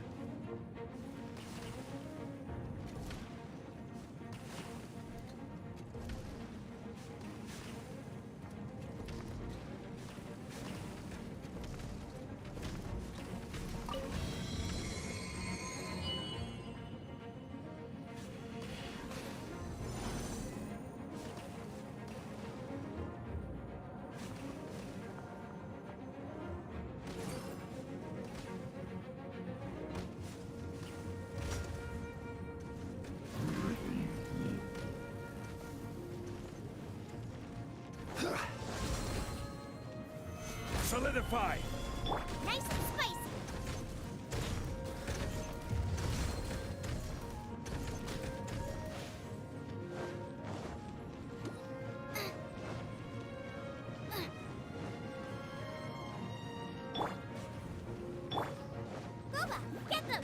Solidify! Nice and spicy! Boba, get them!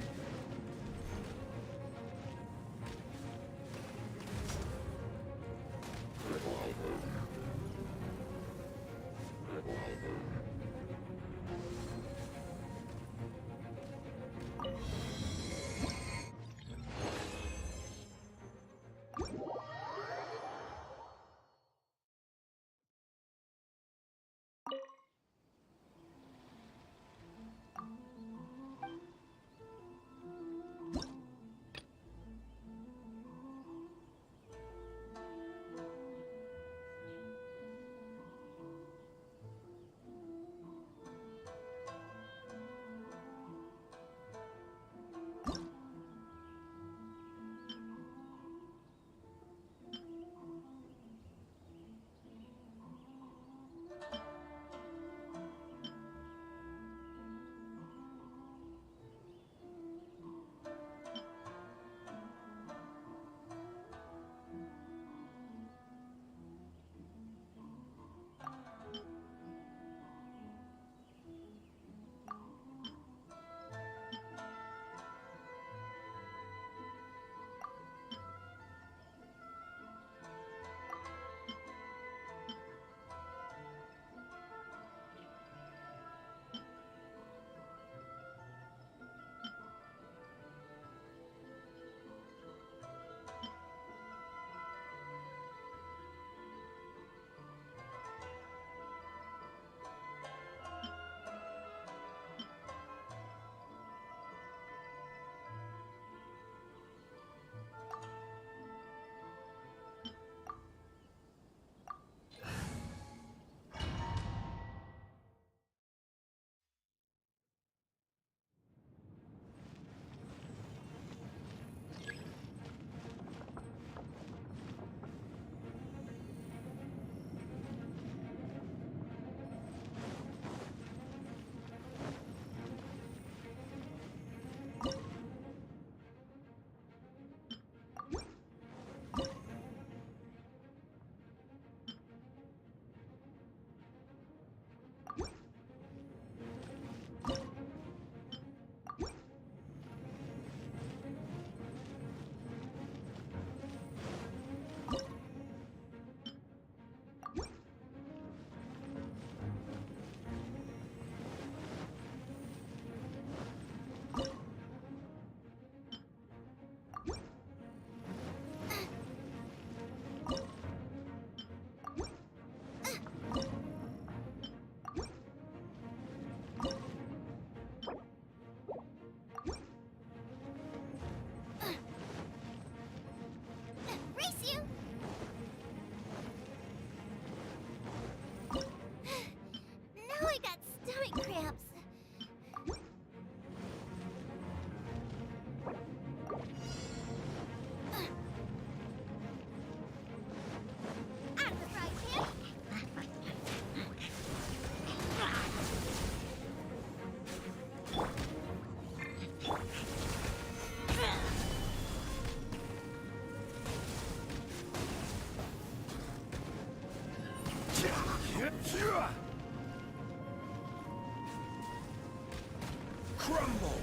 Crumble!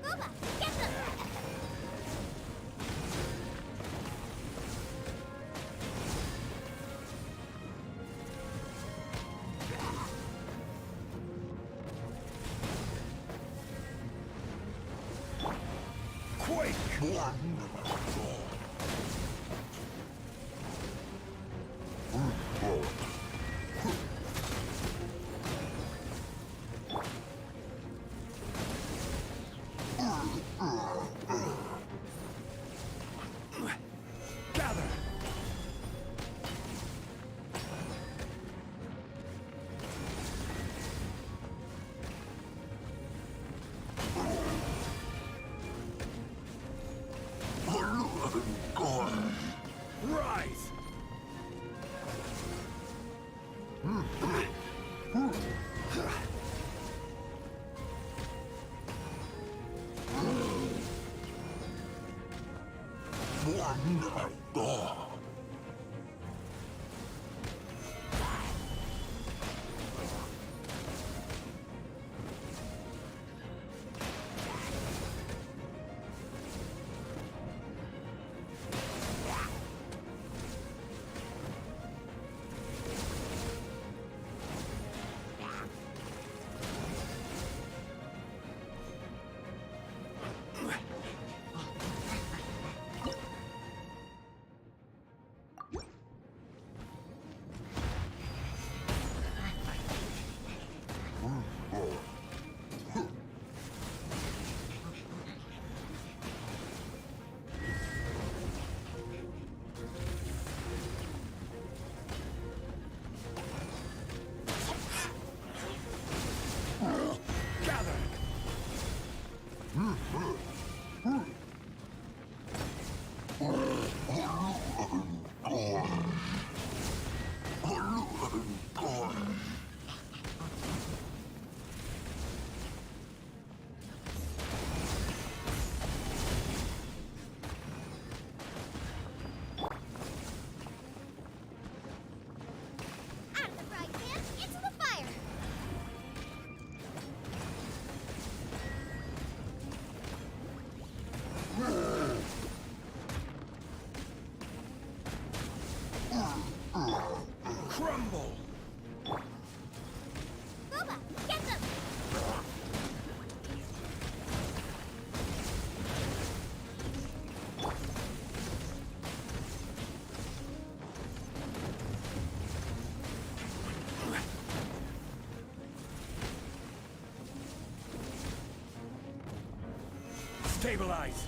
Gooba, get them! Quake! Gather! Rise! Gather! Out of the frying pan, into the fire! Crumble! Gooba, get them! Stabilize!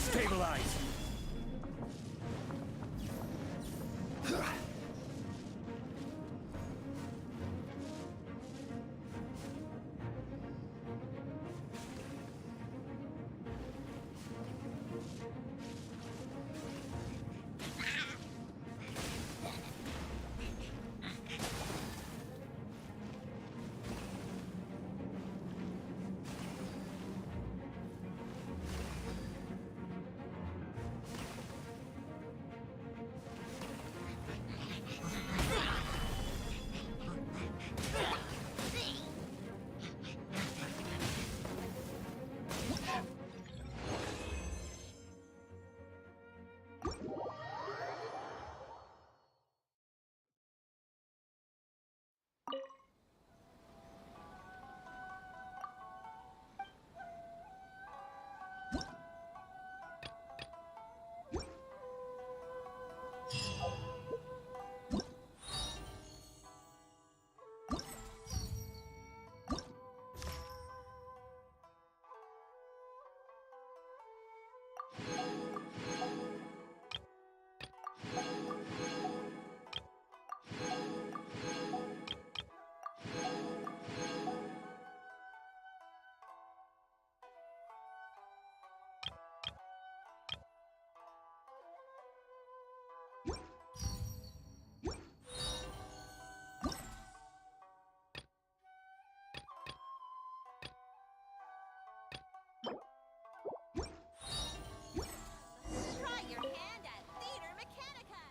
Stabilize. Try your hand at Theater Mechanica.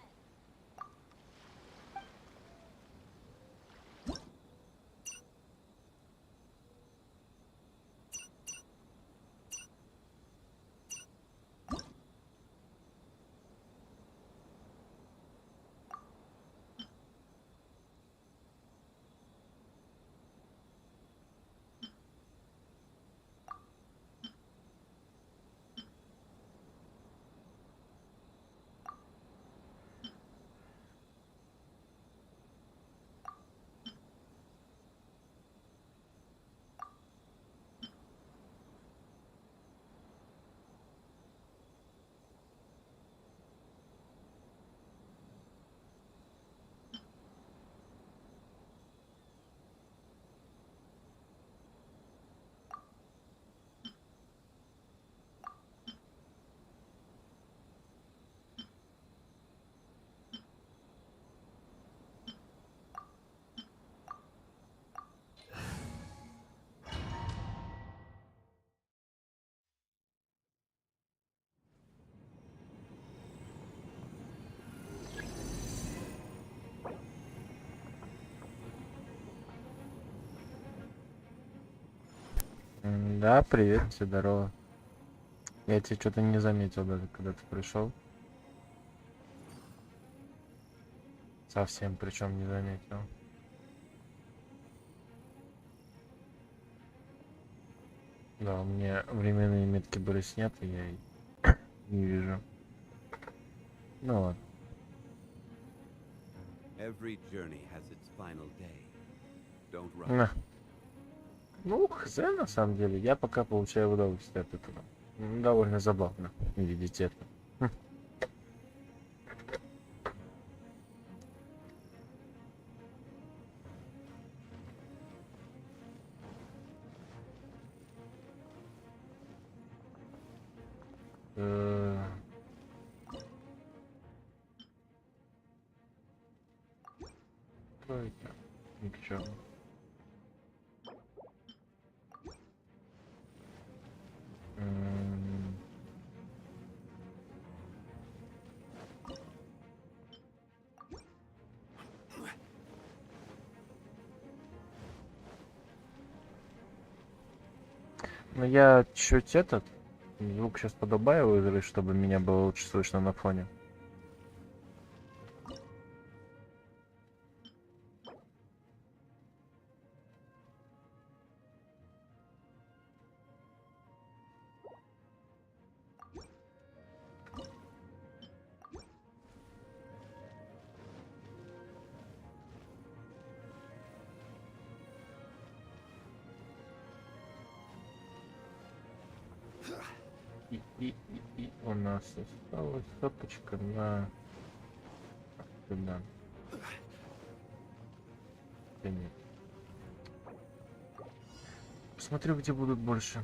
Да, привет, тебе здорово. Я тебя что-то не заметил даже, когда ты пришел. Совсем причем не заметил. Да, у меня временные метки были сняты, я и не вижу. Ну ладно. Every journey has its final day. Don't rush. На. Ну, хз, на самом деле, я пока получаю удовольствие от этого. Довольно забавно видеть это. Тройка. Ничего. Ну я чуть этот звук сейчас подобавил, чтобы меня было лучше слышно на фоне. И у нас осталась соточка на сюда. Да нет. Посмотрю, где будут больше.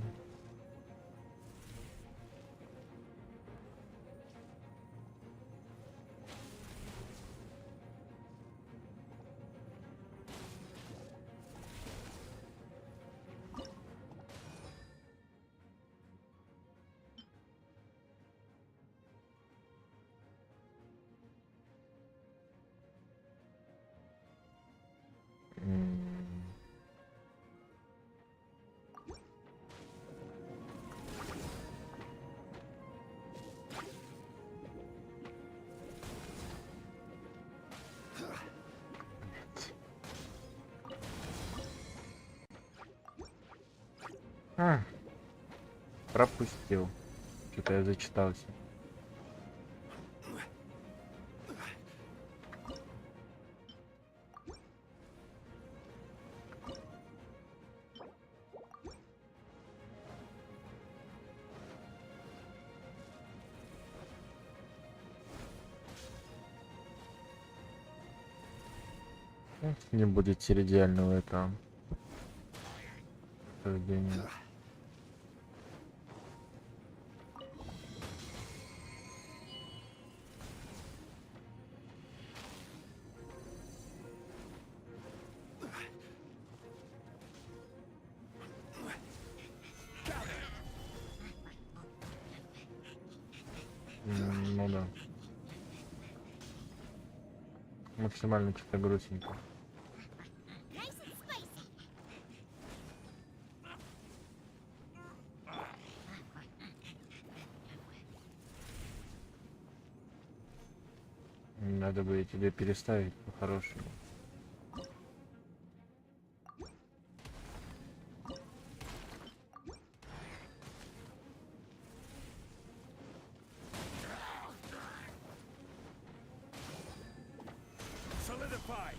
Пропустил. Что-то я зачитался. Не будет середиального этого рождения. Ну да. Максимально что-то грустненько. Надо бы тебе переставить по-хорошему. Solidify.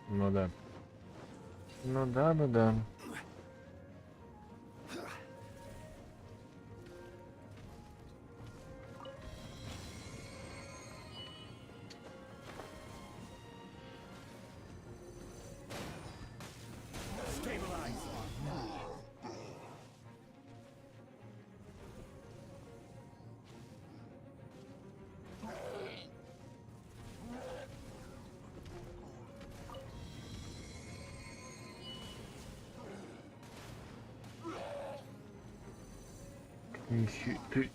Ну да. Ну да, ну да. Ты...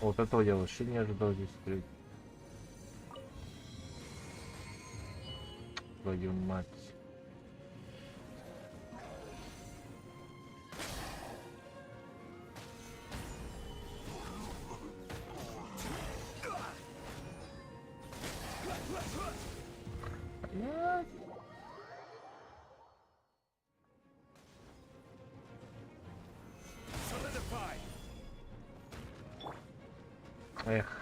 Вот этого я вообще не ожидал здесь встретить. Твою мать. Эх.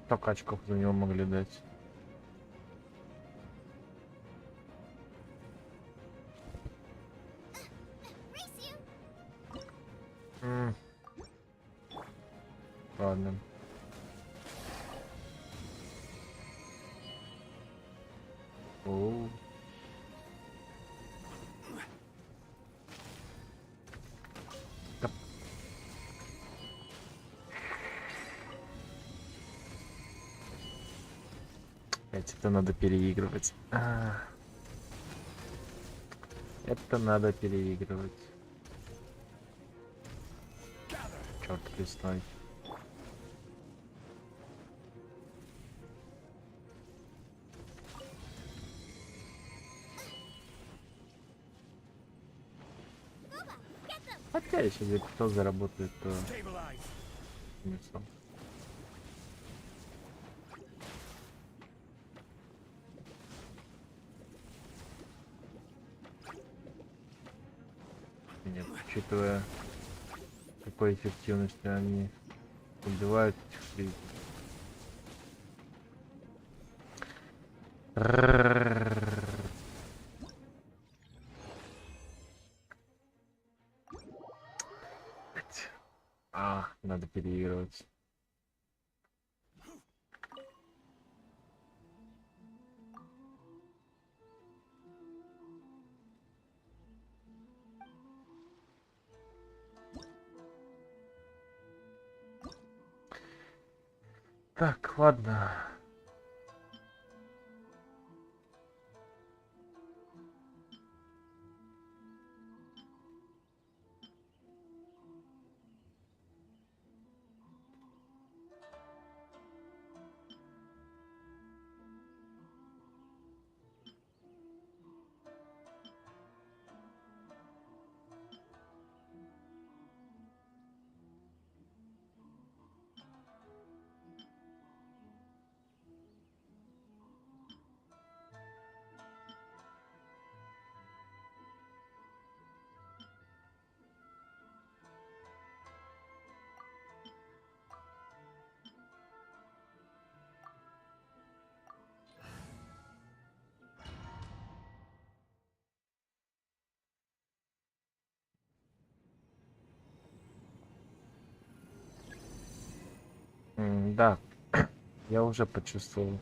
Только очков за него могли дать. Ладно. Оу. Да. Опять это надо переигрывать. Это надо переигрывать. Черт лесной. Хотя, если кто заработает, то смысл. Нет, учитывая какой эффективностью они убивают этих фризов. Надо переигрывать. Так, ладно. Да, я уже почувствовал.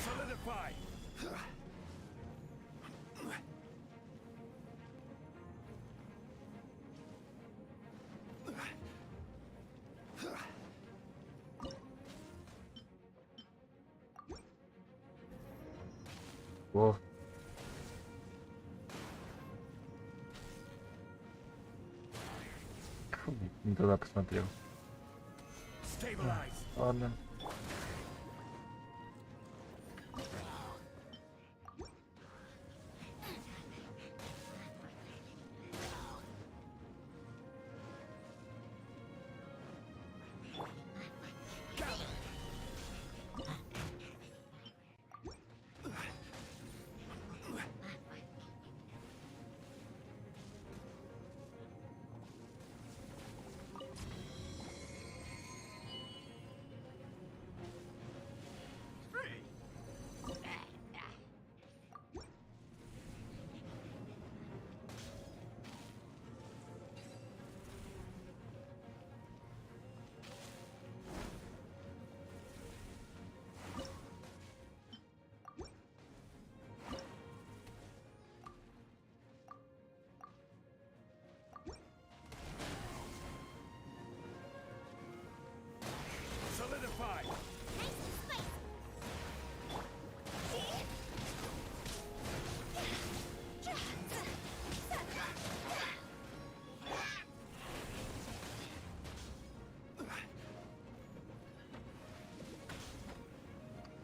Solidify. О. Фу, не туда посмотрел. Ладно.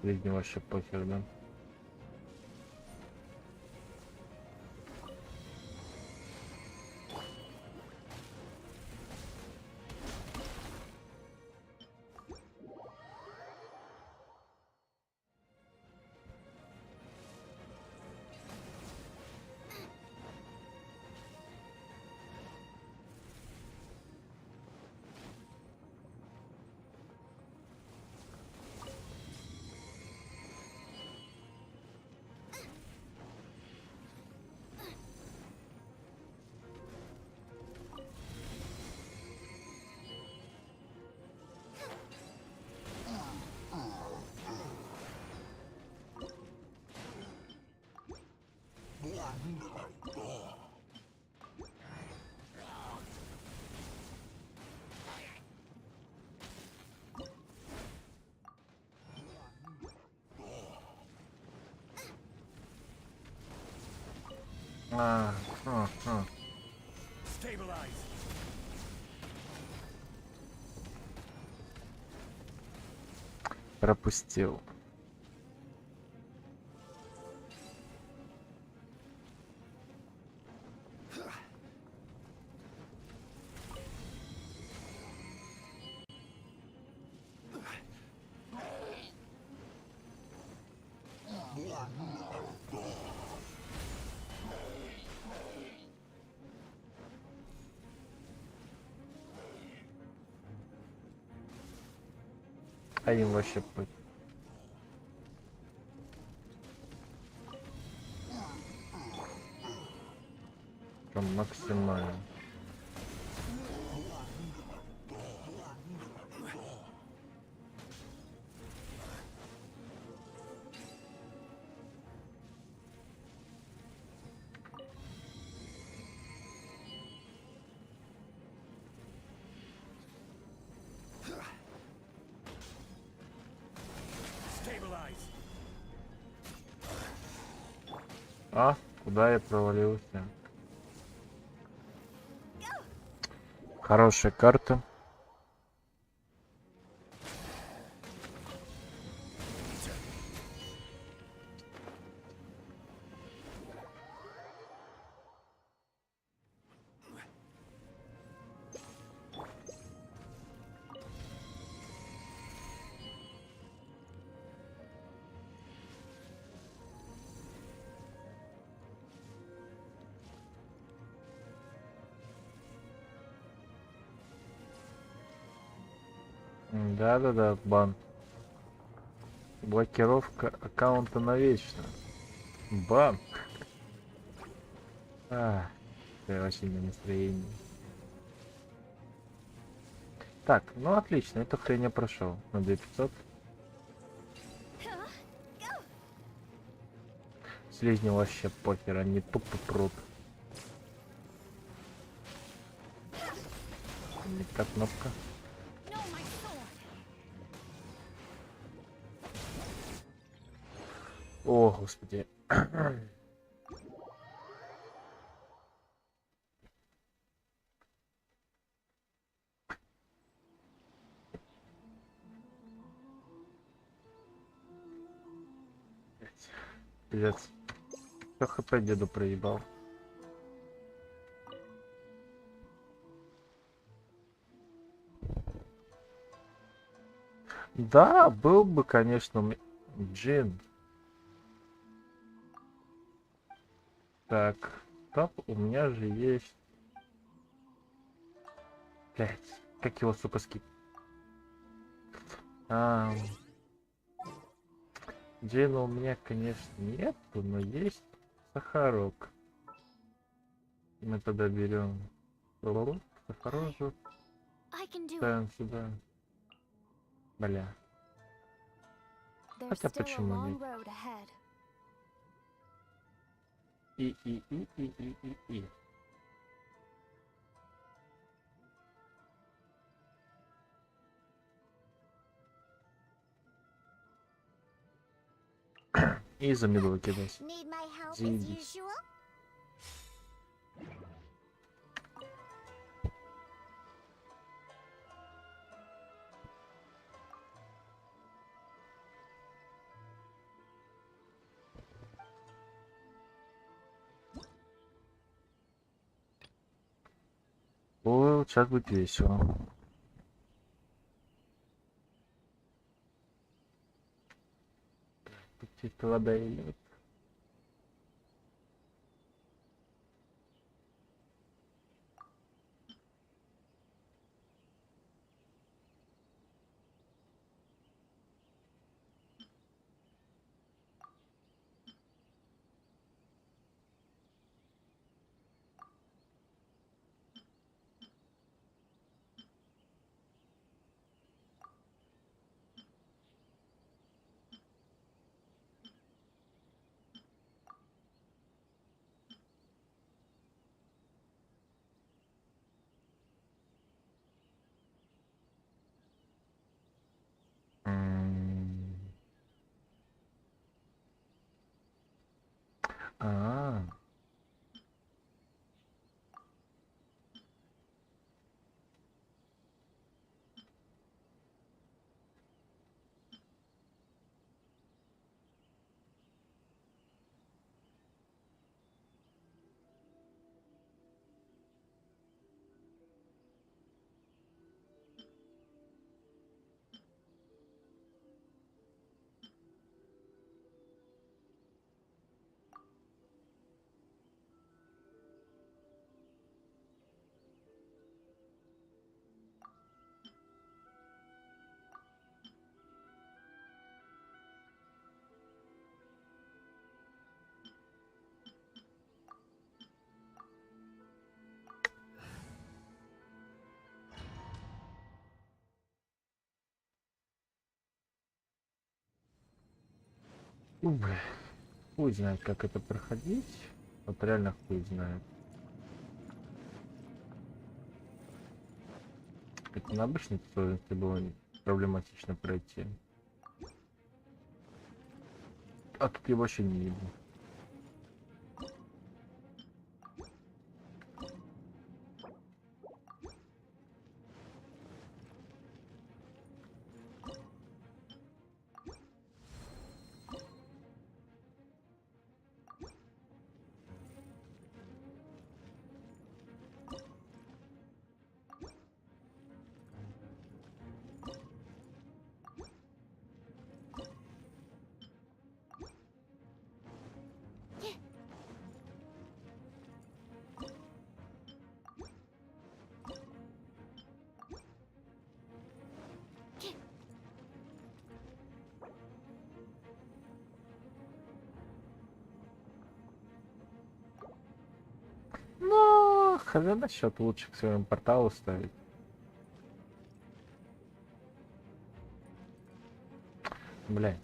Слизни вообще похер, да? Stabilize. Пропустил. А им вообще путь. Прям максимально. Stabilize. А, куда я провалился? Хорошая карта. Да-да-да, бан. Блокировка аккаунта навечно. Бан. А, я вообще на настроении. Так, ну отлично, эту хрень я прошел на 2500. Слизни вообще похер, они тупо прут. Не та кнопка. О, господи. Пиздец. Что хп деду проебал? Да, был бы, конечно, джин. Так, топ у меня же есть. Блять, как его, сука, скип? Джина у меня, конечно, нету, но есть сахарок. Мы тогда берем сахарожу, ставим сюда. Бля. Хотя почему нет? И. И за меду кидать. Заебись. сейчас будет весело. Тут чисто вода идет. А, бля, хуй знает, как это проходить. Вот реально хуй знает. Это на обычной сложности было проблематично пройти. А тут его вообще не видно. Ну, хз насчет лучше к своему порталу ставить. Бля.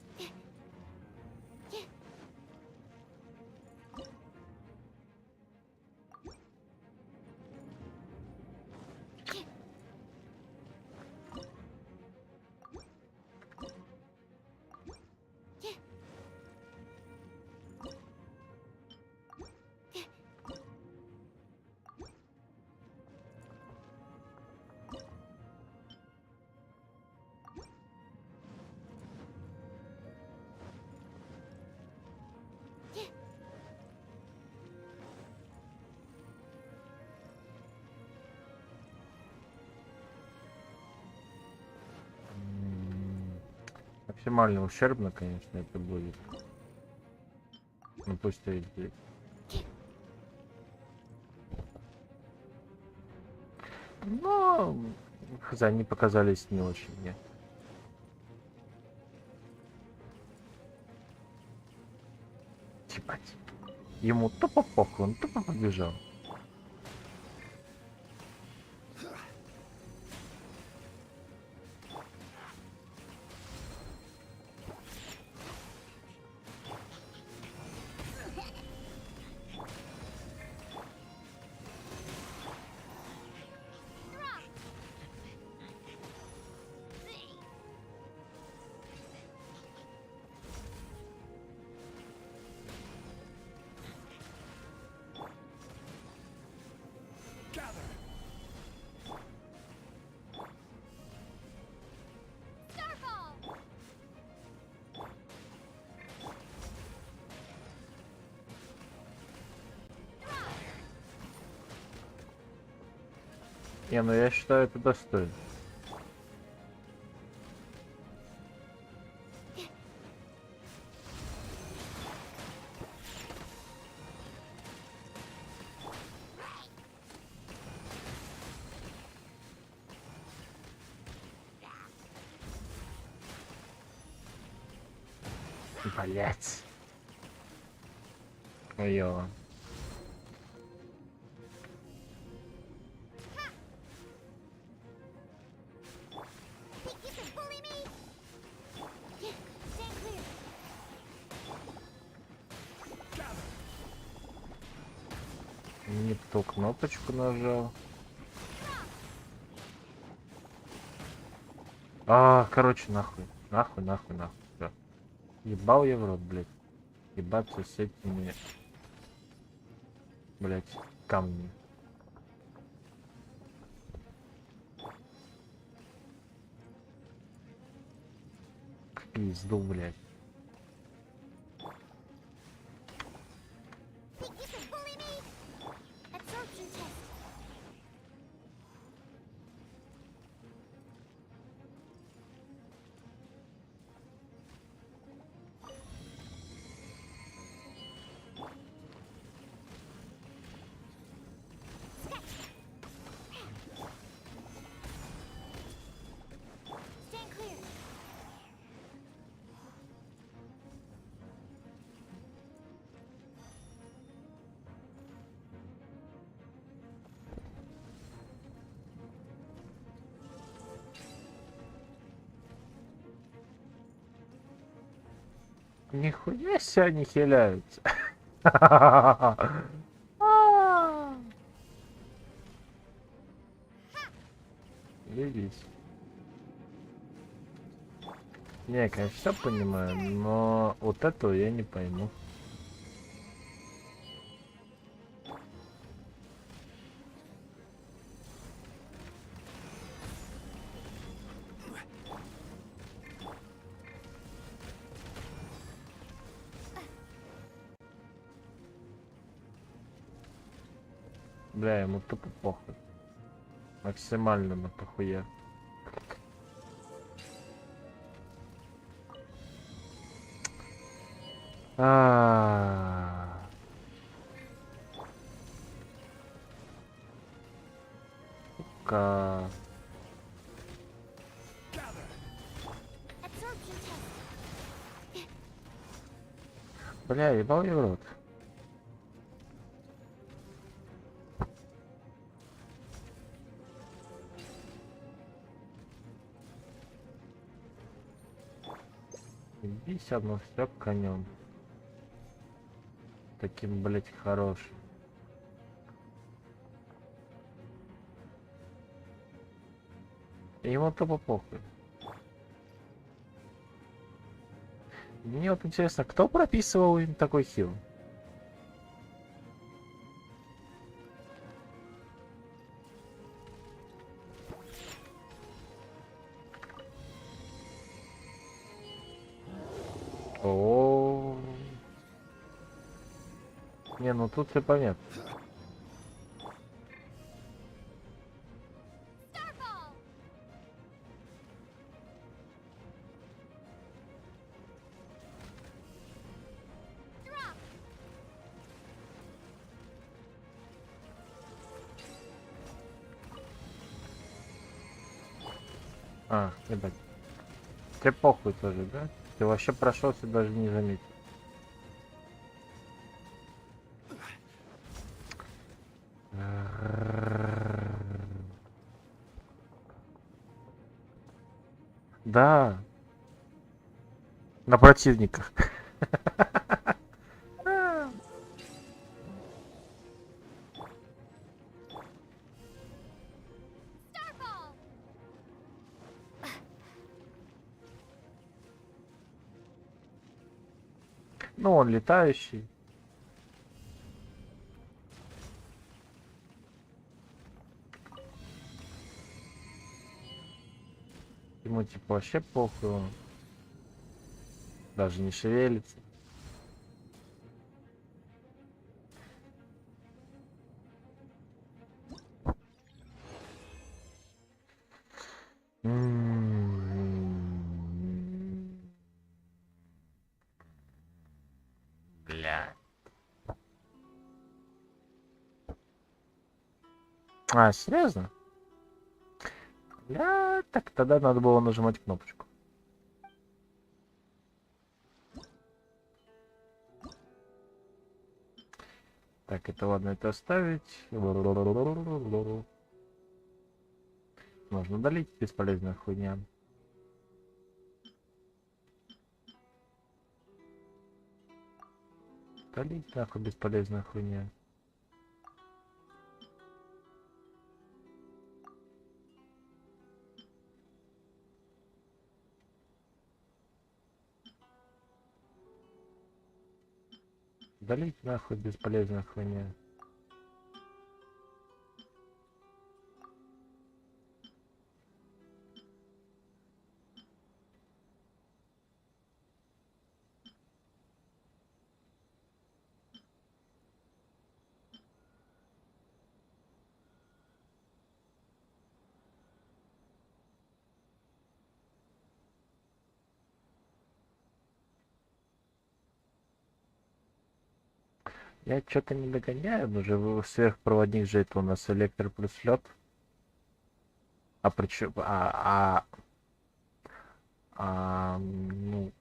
Максимально ущербно, конечно, это будет. Ну пусть стоит здесь. Но хз, они показались не очень мне. Ебать. Ему тупо похуй, он тупо побежал. Не, ну я считаю, это достойно. Блять. Ё. Не ту кнопочку нажал. Короче, нахуй. Нахуй. Всё. Ебал я в рот, блядь. Ебаться с этими, блядь, камнями. В пизду, блядь. Нихуя себе они хиляются. Видите? Не, конечно, все понимаю, но вот этого я не пойму. Бля, ему тупо похуй. Максимально на похуя. Сука. Бля, ебал я в рот. Ебись одно все конем. Таким, блять, хорошим. Ему тупо похуй. Мне вот интересно, кто прописывал им такой хил? О, не, ну тут все понятно. Ебать. Тебе похуй тоже, да? Ты вообще прошелся, даже не заметил. Да. На противниках. Ну, он летающий. Ему типа вообще похуй, он даже не шевелится. А, серьезно? Так тогда надо было нажимать кнопочку. Так, это ладно, это оставить. Можно удалить, бесполезная хуйня. Удалить, нахуй, бесполезная хуйня. Удалить, нахуй, бесполезная хуйня. Я что-то не догоняю, но же сверхпроводник же это у нас электро плюс лед. А причем, ну,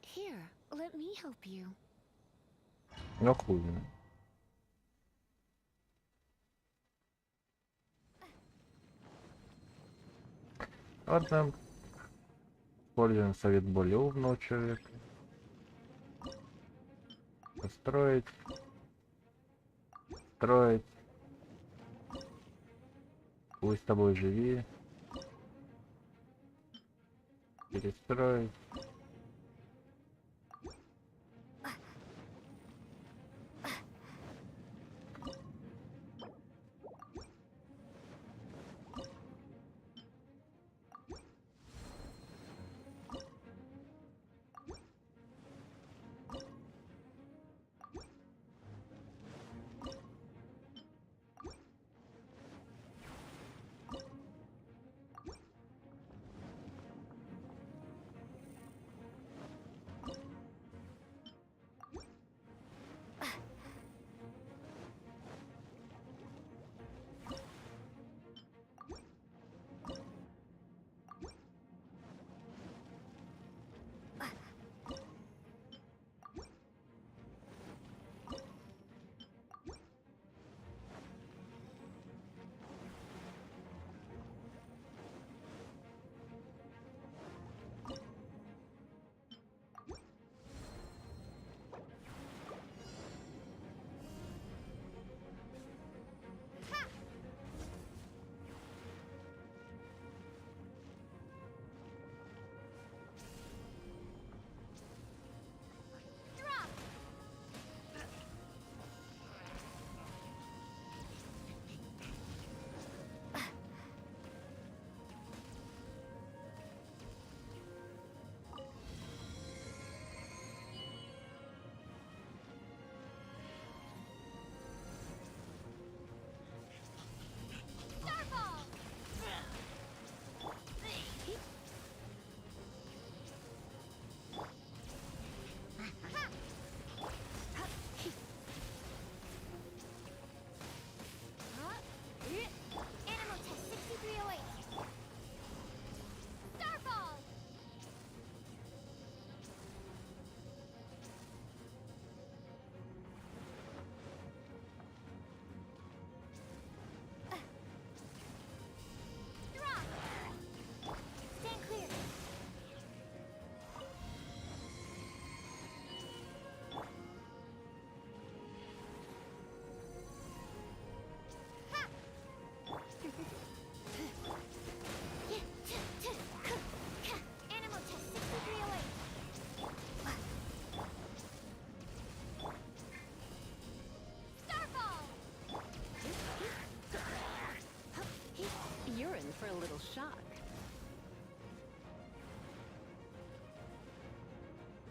Here, let me help you. ну хуй. знает. Ладно, используем совет более умного человека. Построить. Строить. Пусть с тобой живи. Перестроить.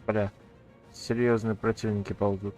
Бля, серьезные противники ползут.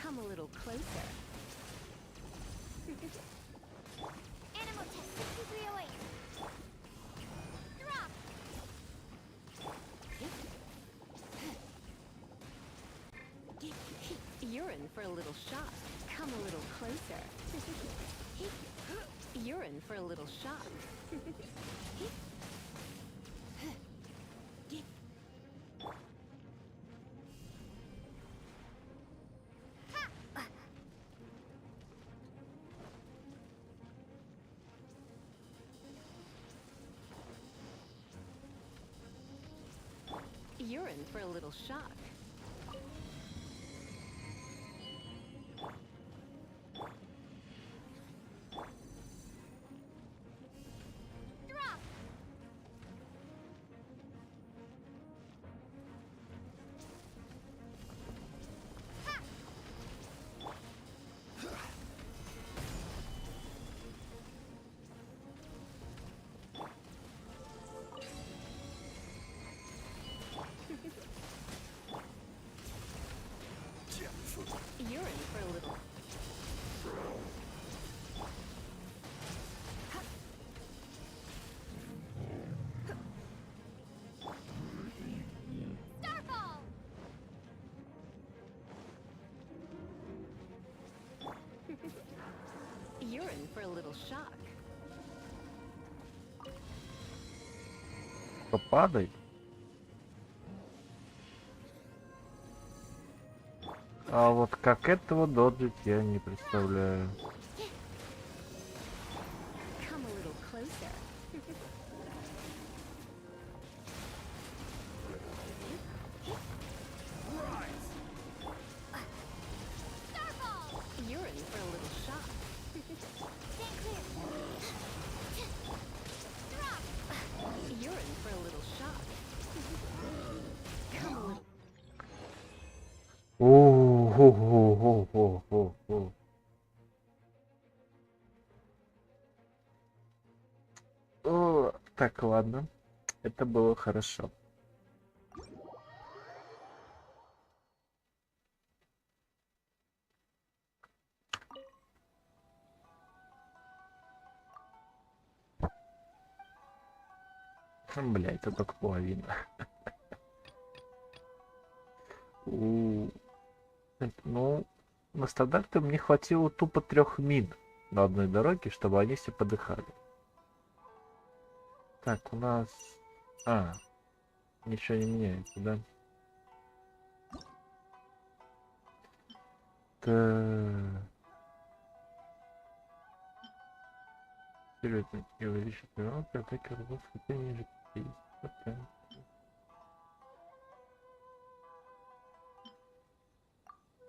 Come a little closer. Animal test 6308. Drop! You're in for a little shock. Come a little closer. You're in for a little shock. You're in for a little shock. Drop! You're in for a little. Starfall! You're in for a little shock. Попадай. А вот как этого доджить я не представляю. Come a little closer. Starfall! You're in for a little shock. Stand clear. Drop! You're in for a little shock. Come a little. О-хо-хо-хо-хо-хо. О, так, ладно. Это было хорошо. Бля, это только половина. Ну, на стандарте мне хватило тупо 3 мин на одной дороге, чтобы они все подыхали. Так, у нас... ничего не меняется, да? Так... Серьезно, и увеличить гранаты, атаки работы хотя ниже 50%.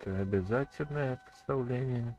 Это обязательное представление.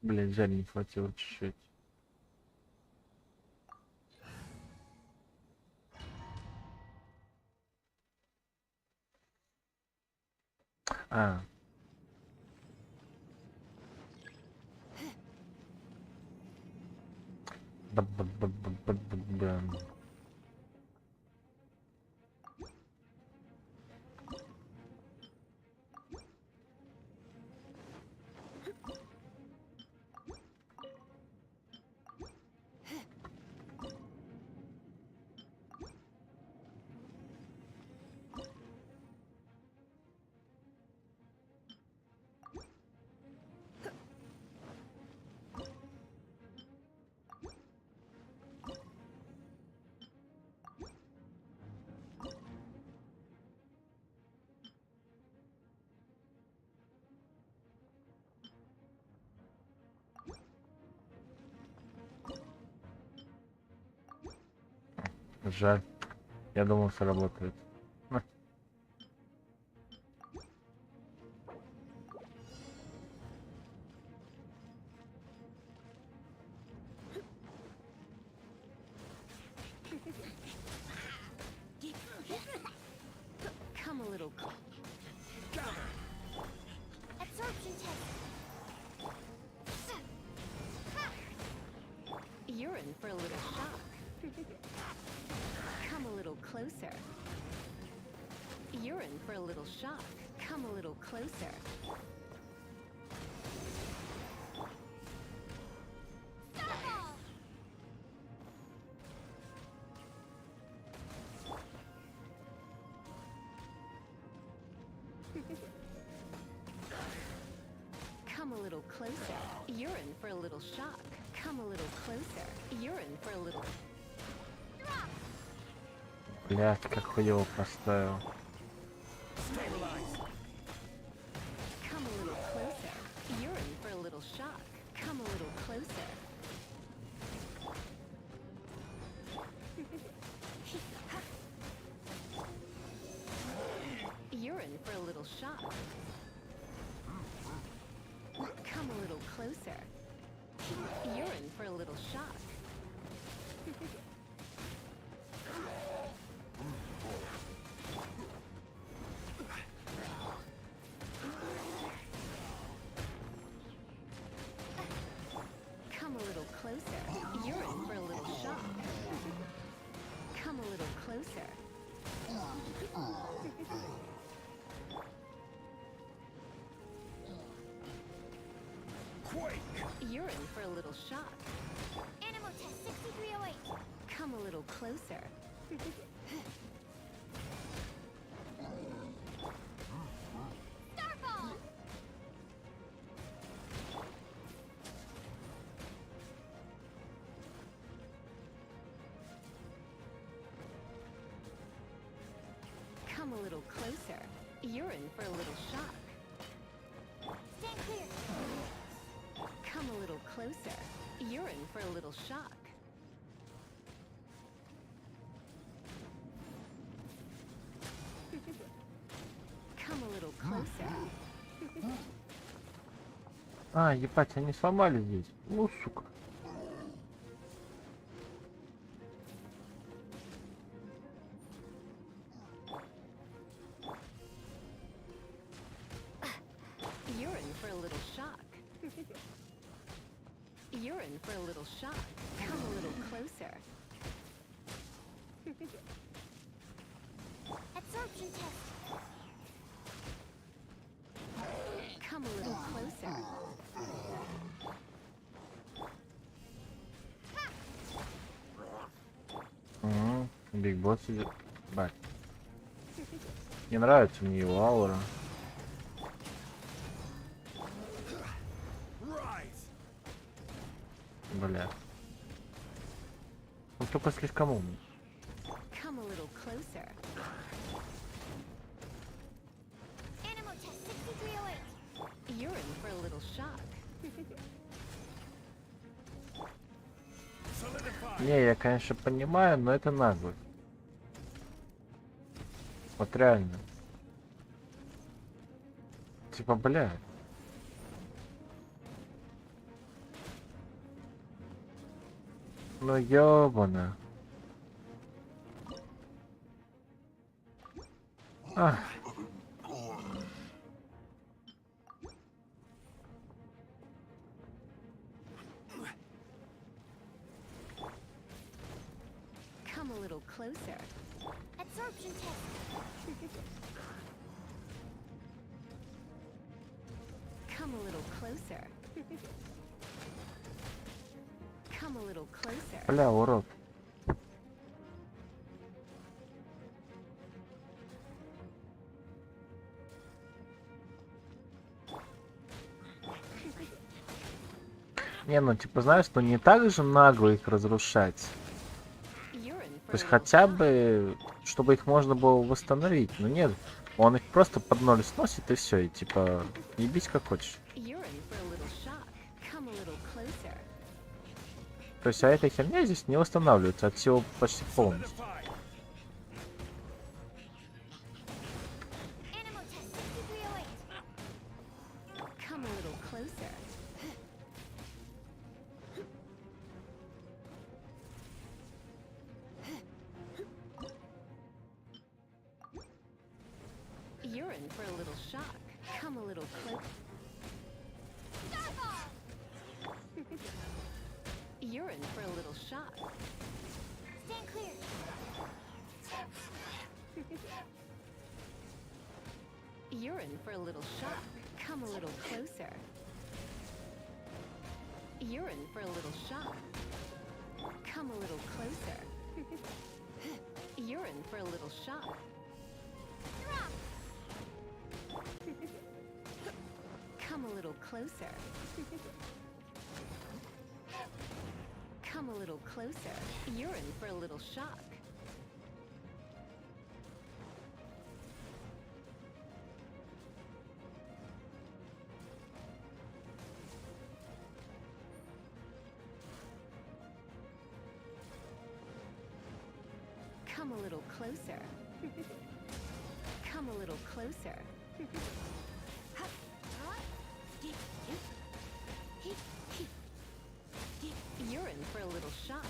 Блин, жаль, не хватило чуть-чуть. Б-б-б-б-б-б-б. Жаль. Я думал, сработает. Come a little Absorption test. You're in for a little shock. Come a little closer. You're in for a little shock. Come a little closer. Starfall. Come a little closer. You're in for a little shock. Come a little closer. You're in for a little... Блядь, как хуёво поставил. Come a little closer. You're in for a little shock. Come a little closer. You're in for a little shock. Come a little closer. You're in for a little shock. Come a little closer. You're in for a little shock. Come a little closer. Quake! You're in for a little shock. Animal test 6308. Come a little closer. Starfall. Come a little closer. You're in for a little shock. Stand clear. Come a little closer. You're in for a little shock. Come a little closer. А, ебать, они сломали здесь. Ну, сука. You're in for a little shock. You're in for a little shock. Come a little closer. Absorption test. Come a little closer. Угу. Биг Босс идет. Бать. Не нравится мне его аура. Бля. Он только слишком умный. Come a little closer. Animal test 6308. You're in for a little shock. Не, я, конечно, понимаю, но это нагло. Вот реально. Типа, бля. Ну ёбана. Ах. Come a little closer. Absorption test. Come a little closer. Come a little closer. Бля, урод. Не, ну типа знаешь, что не так же нагло их разрушать. То есть хотя бы, чтобы их можно было восстановить. Но нет, он их просто под ноль сносит и все, и типа, ебись как хочешь. То есть, а эта херня здесь не восстанавливается от всего почти полностью. You're in for a little shock. Come a little close. You're in for a little shock. Stand clear. You're in for a little shock. Come a little closer. You're in for a little shock. Come a little closer. You're in for a little shock. Come a little closer. Come a little closer. You're in for a little shock. Come a little closer. Come a little closer. You're in for a little shock.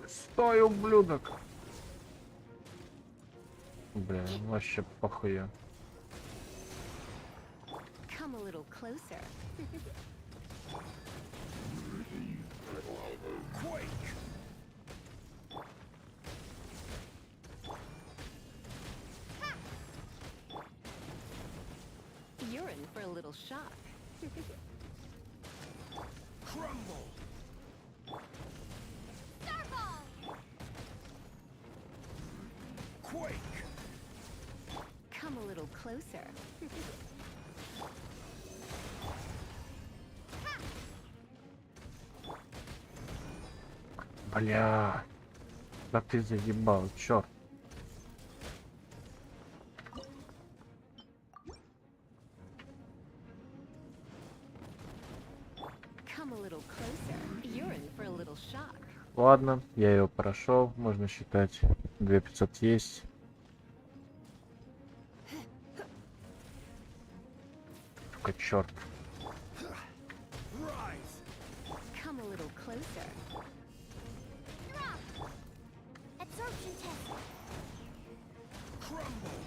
Стой, ублюдок! Бля, вообще похуя. Come a little closer. Quake! You're in for a little shock. Crumble! Quake! Come a little closer. Бля, да ты заебал, чёрт. Come a little closer. You're in for a little shock. Ладно, я его прошел, можно считать. 2500 есть. Сука, черт. Come a little closer. Absorption test. Crumble!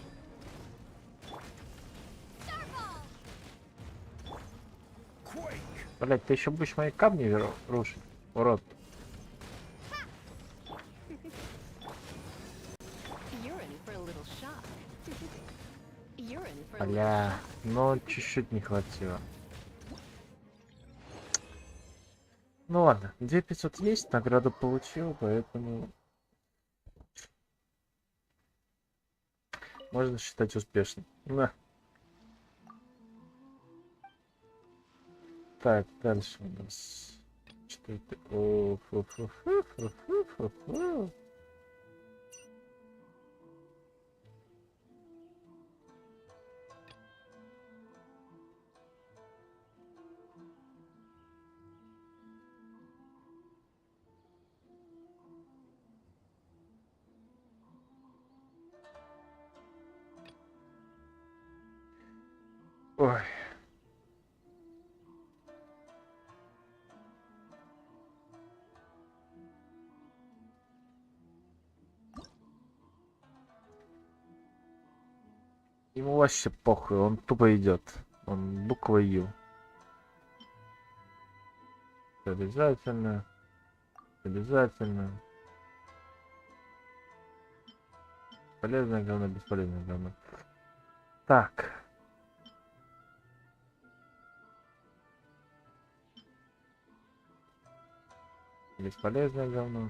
Quake! Блять, ты еще будешь мои камни рушить, урод. You're in for a little shock. You're in for a little Бля, shock. но чуть-чуть не хватило. Ну ладно, 2500 есть, награду получил, поэтому можно считать успешным. На. Так, дальше у нас. Что это? Ой. Ему вообще похуй, он тупо идет. Он буква Ю. Обязательно. Обязательно. Полезное говно, бесполезное говно. Так. Бесполезное говно.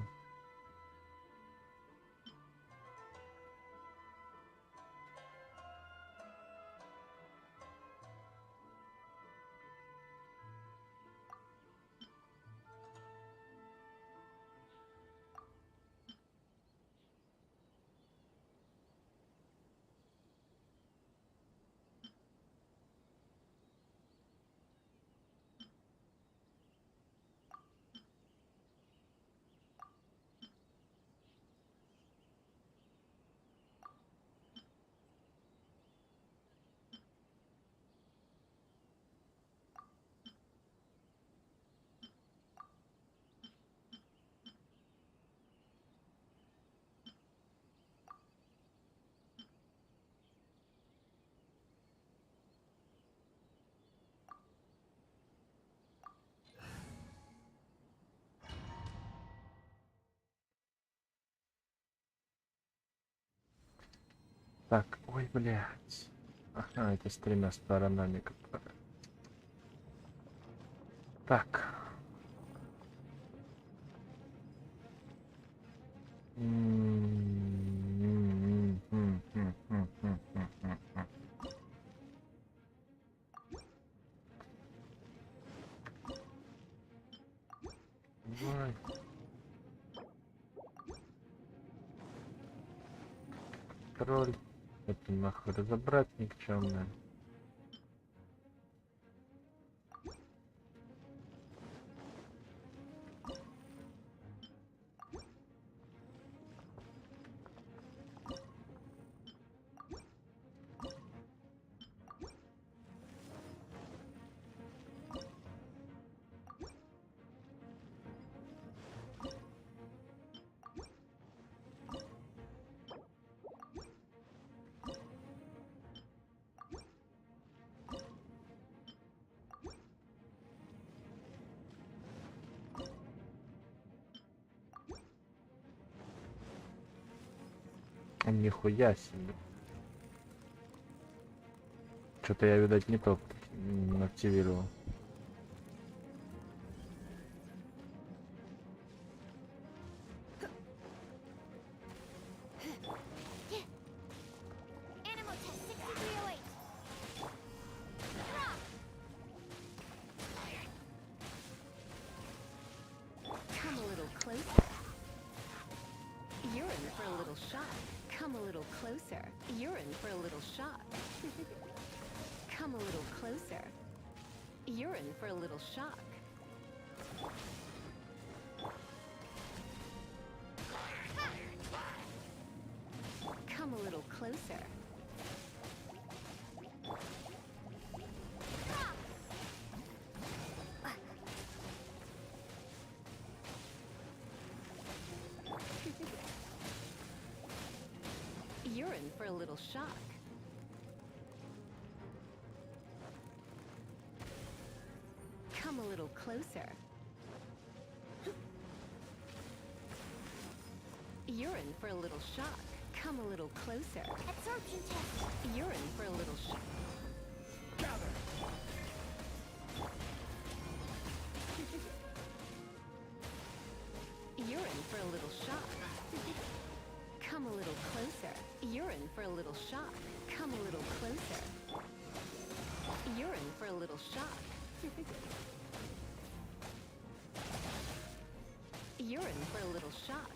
Так, ой, блядь. Ага, это с 3 сторонами, которые... Так. Давай. Тролль. Это нахуй разобрать никчемное. Нихуя себе. Что-то я, видать, не то активировал. Come a little closer. You're in for a little shock. Come a little closer. You're in for a little shock. Come a little closer. You're in for a little shock. Come a little closer. You're in for a little shock. Come a little closer. You're in for a little shock. Come a little closer. Absorption test. You're in for a little shock. Gather. You're in for a little shock. Come a little closer. You're in for a little shock. Come a little closer. You're in for a little shock. You're in for a little shock.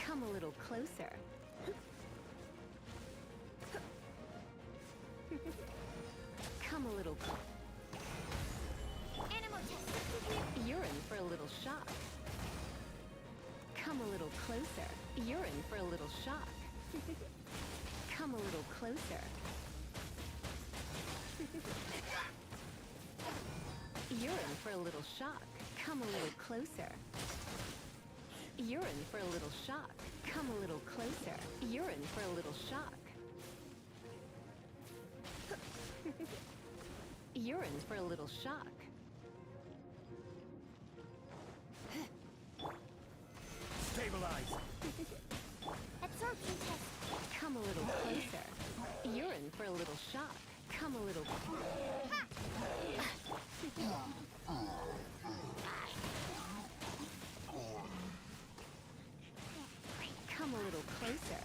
Come a little closer. Come a little closer. Animal test. You're in for a little shock. Come a little closer. You're in for a little shock. Come a little closer. You're in for a little shock. Come a little closer. You're in for a little shock. Come a little closer. You're in for a little shock. You're in for a little shock. Stabilize. Absorption test. Come a little closer. You're in for a little shock. Come a little Come a little closer.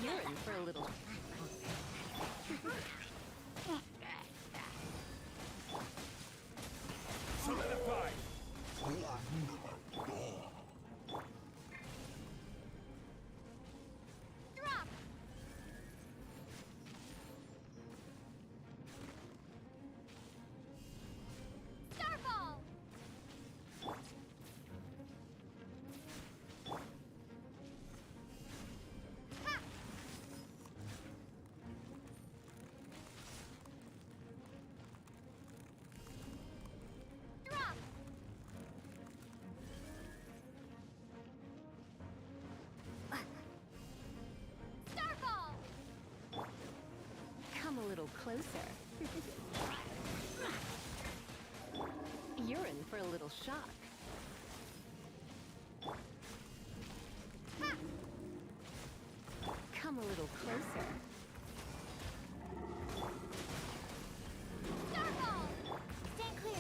You're in for a little Solidify. Drop. Starball. Ha. Drop. Starball. Come a little closer. You're in for a little shock. Come a little closer. Starfall! Stand clear.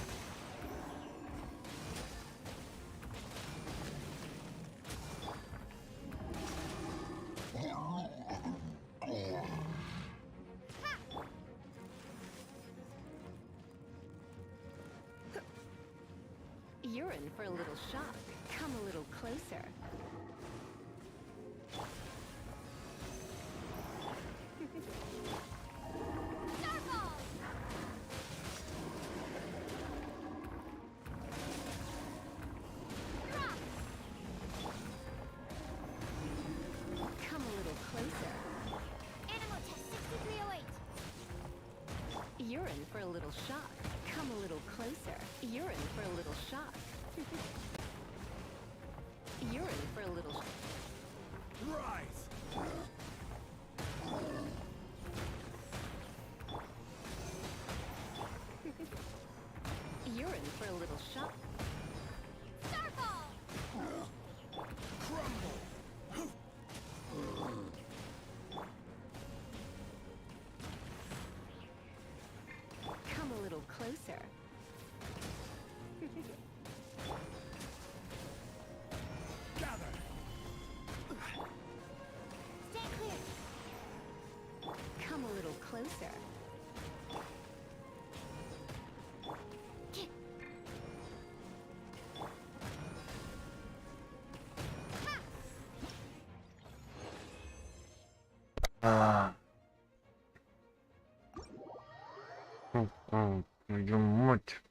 You're in for a little shock. Come a little closer. Starfall! Drop! Come a little closer. Animal test 6308. You're in for a little shock. Come a little closer. You're in for a little shock. You're in for a little Rise! You're in for a little shock. Starfall! Crumble! Come a little closer. Gather! Stand clear. Come a little closer. Твою мать.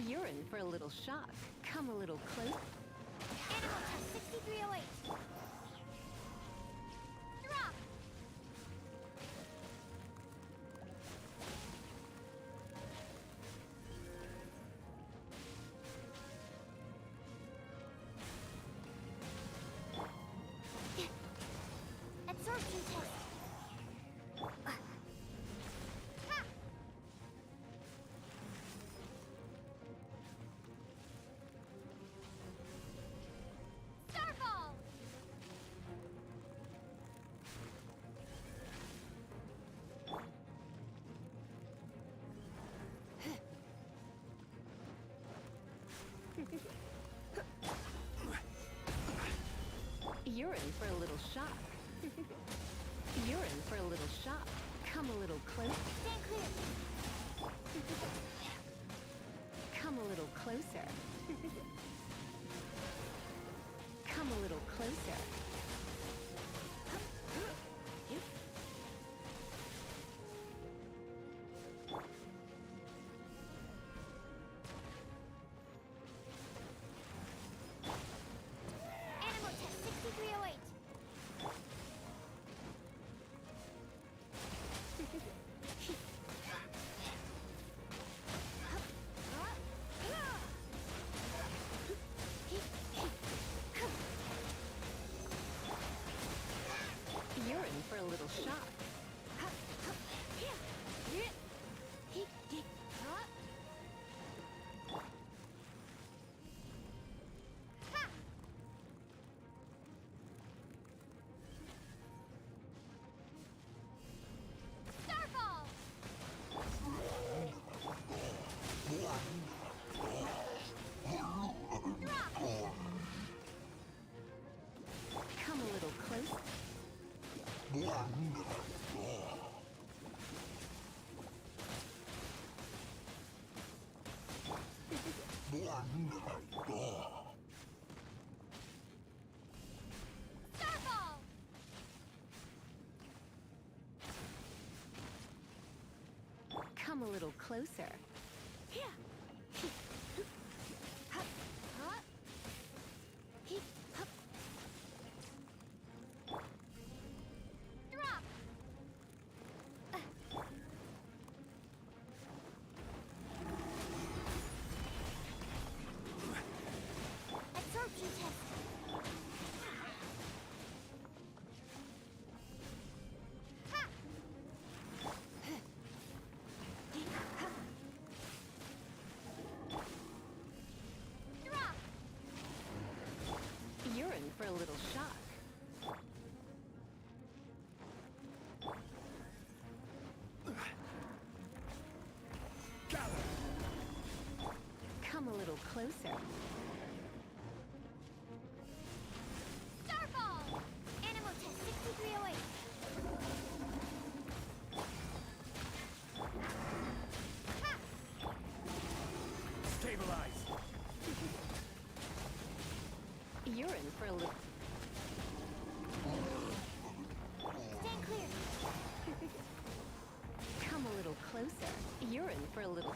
You're in for a little shock. Come a little close. Animal test 6308. Drop! You're in for a little shock. You're in for a little shock. Come a little closer. Stand clear. Come a little closer. Come a little closer. Animal test 6308. You're in for a little shock. Starfall! Come a little closer. Starfall! Come a little closer. Drop! Absorption test. Ha! Drop! You're in for a little shock. Come a little closer. Starfall! Animal test 6308. Ha! Stabilize. You're in for a little. Stand clear. Come a little closer. You're in for a little.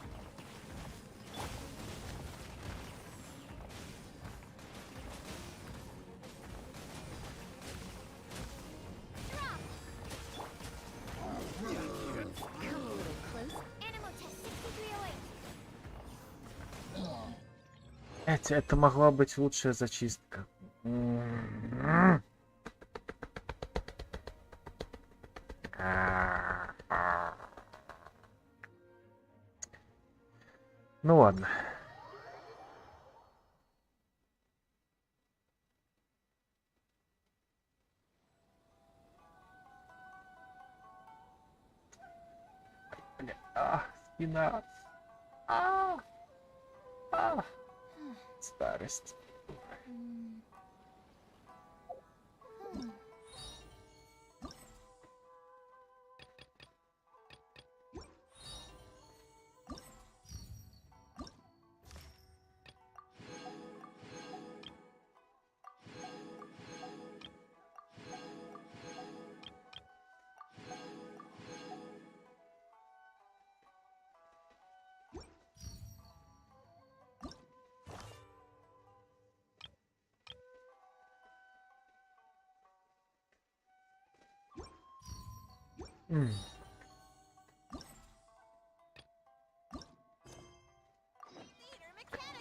Drop! Come a little closer. Animal test 6308. Это могла быть лучшая зачистка. Ну ладно. Спина. Старость.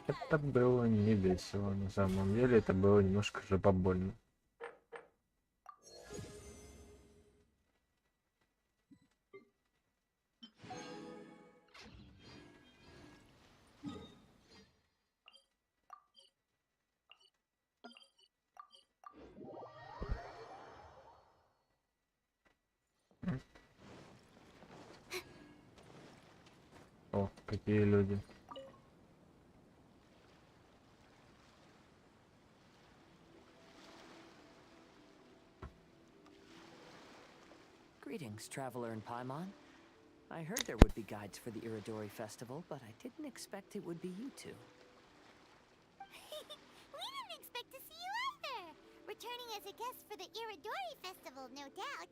Это было не весело, на самом деле, это было немножко же побольно. О, какие люди. Greetings, traveler in Paimon. I heard there would be guides for the Iridori Festival, but I didn't expect it would be you two. We didn't expect to see you either! Returning as a guest for the Iridori Festival, no doubt.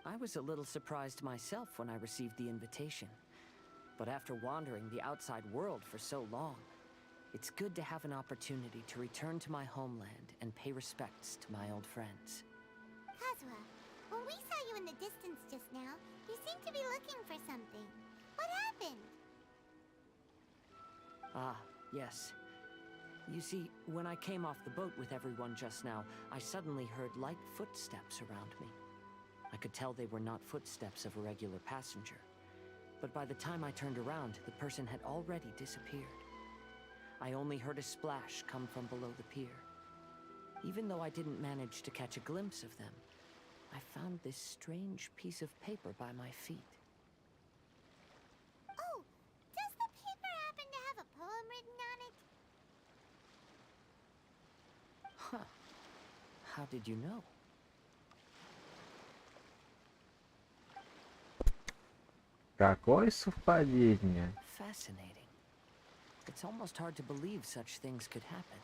I was a little surprised myself when I received the invitation. But after wandering the outside world for so long, it's good to have an opportunity to return to my homeland and pay respects to my old friends. Kazuha, when we saw you in the distance just now, you seemed to be looking for something. What happened? Ah, yes. You see, when I came off the boat with everyone just now, I suddenly heard light footsteps around me. I could tell they were not footsteps of a regular passenger. But by the time I turned around, the person had already disappeared. I only heard a splash come from below the pier. Even though I didn't manage to catch a glimpse of them, I found this strange piece of paper by my feet. Oh, does the paper happen to have a poem written on it? Huh. How did you know? Какое совпадение. Fascinating. It's almost hard to believe such things could happen.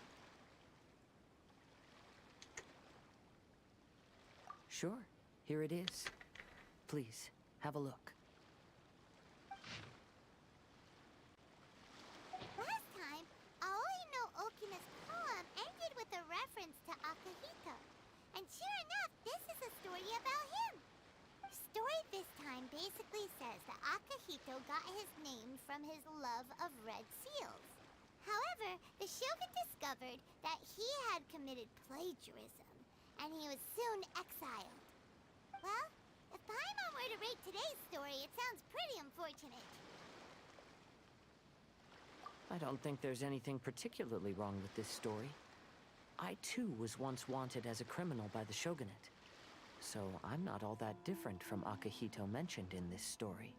Sure, here it is. Please, have a look. Last time, Aoi no Okina's poem ended with a reference to Akihito. And sure enough, this is a story about him. The story this time basically says that Akihito got his name from his love of red seals. However, the shogun discovered that he had committed plagiarism, and he was soon exiled. Well, if Paimon were to rate today's story, it sounds pretty unfortunate. I don't think there's anything particularly wrong with this story. I too was once wanted as a criminal by the shogunate. So I'm not all that different from Akihito mentioned in this story.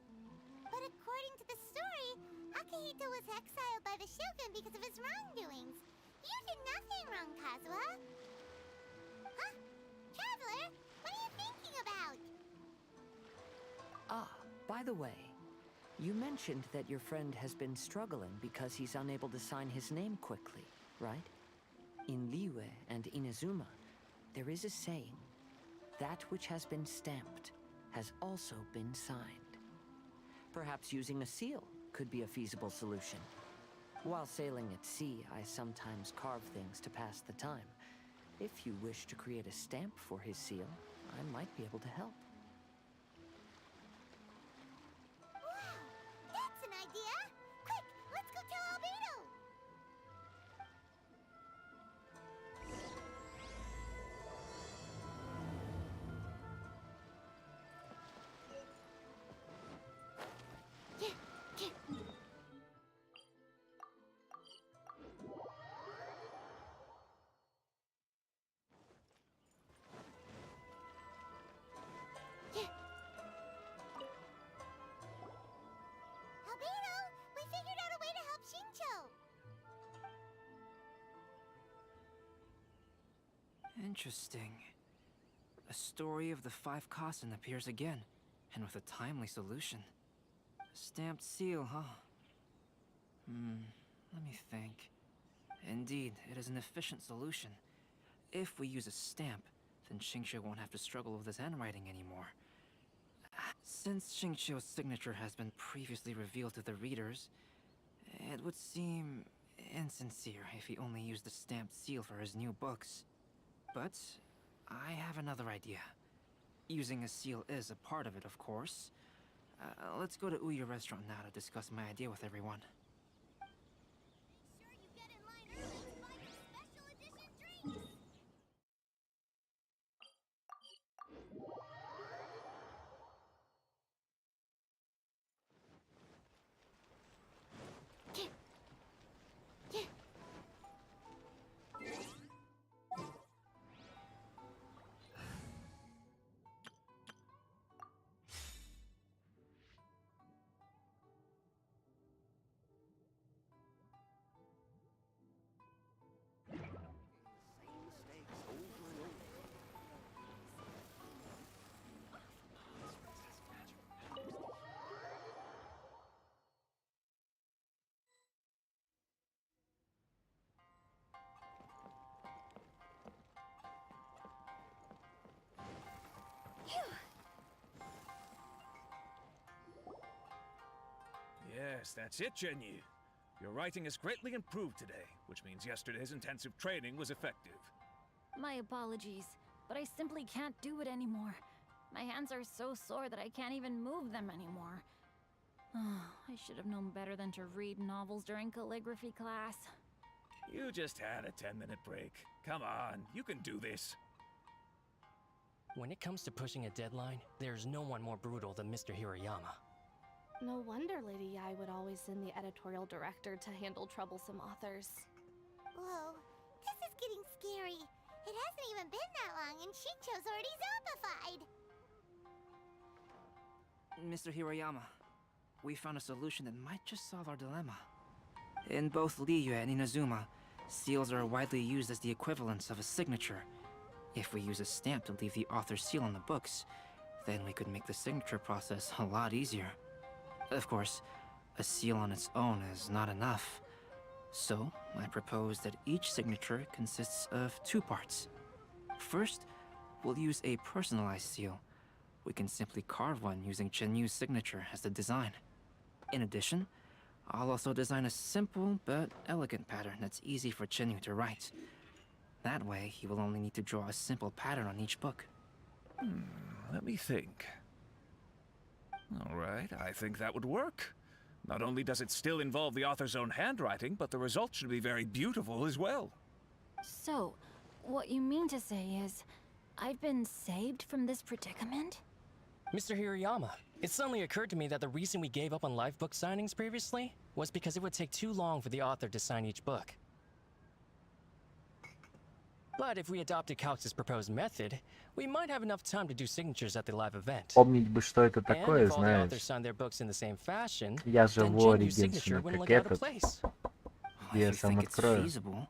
But according to the story, Akihito was exiled by the shogun because of his wrongdoings. You did nothing wrong, Kazuha. Huh? Traveler, what are you thinking about? Ah, by the way, you mentioned that your friend has been struggling because he's unable to sign his name quickly, right? In Liyue and Inazuma, there is a saying, that which has been stamped has also been signed. Perhaps using a seal could be a feasible solution. While sailing at sea, I sometimes carve things to pass the time. If you wish to create a stamp for his seal, I might be able to help. Wow, that's an idea! Quick, let's go tell Albedo! Albedo, we figured out a way to help Shincho! Interesting. A story of the 5 Kasen appears again, and with a timely solution. A stamped seal, huh? Let me think. Indeed, it is an efficient solution. If we use a stamp, then Xingqiu won't have to struggle with his handwriting anymore. Since Xingqiu's signature has been previously revealed to the readers, it would seem insincere if he only used the stamped seal for his new books. But I have another idea. Using a seal is a part of it, of course. Let's go to Ouya Restaurant now to discuss my idea with everyone. Make sure you get in line early to buy your special edition drinks! Yes, that's it, Genyu. Your writing has greatly improved today, which means yesterday's intensive training was effective. My apologies, but I simply can't do it anymore. My hands are so sore that I can't even move them anymore. I should have known better than to read novels during calligraphy class. You just had a 10-minute break. Come on, you can do this. When it comes to pushing a deadline, there's no one more brutal than Mr. Hirayama. No wonder Lady Yai would always send the editorial director to handle troublesome authors. Whoa, this is getting scary. It hasn't even been that long and Shincho's already zombified. Mr. Hirayama, we found a solution that might just solve our dilemma. In both Liyue and Inazuma, seals are widely used as the equivalents of a signature. If we use a stamp to leave the author's seal on the books, then we could make the signature process a lot easier. Of course, a seal on its own is not enough. So, I propose that each signature consists of 2 parts. First, we'll use a personalized seal. We can simply carve one using Chenyu's signature as the design. In addition, I'll also design a simple but elegant pattern that's easy for Chenyu to write. That way, he will only need to draw a simple pattern on each book. Let me think. All right, I think that would work. Not only does it still involve the author's own handwriting, but the result should be very beautiful as well. So, what you mean to say is, I've been saved from this predicament? Mr. Hirayama, it suddenly occurred to me that the reason we gave up on live book signings previously was because it would take too long for the author to sign each book. But if we adopted Calx's proposed method, we might have enough time to do signatures at the live event. Помнить бы, что это такое, And if all the authors знаешь. signed their books in the same fashion, Я же then в Genyu's signature Genshin, wouldn't как look out of этот. place. If Я you сам think it's открою. feasible,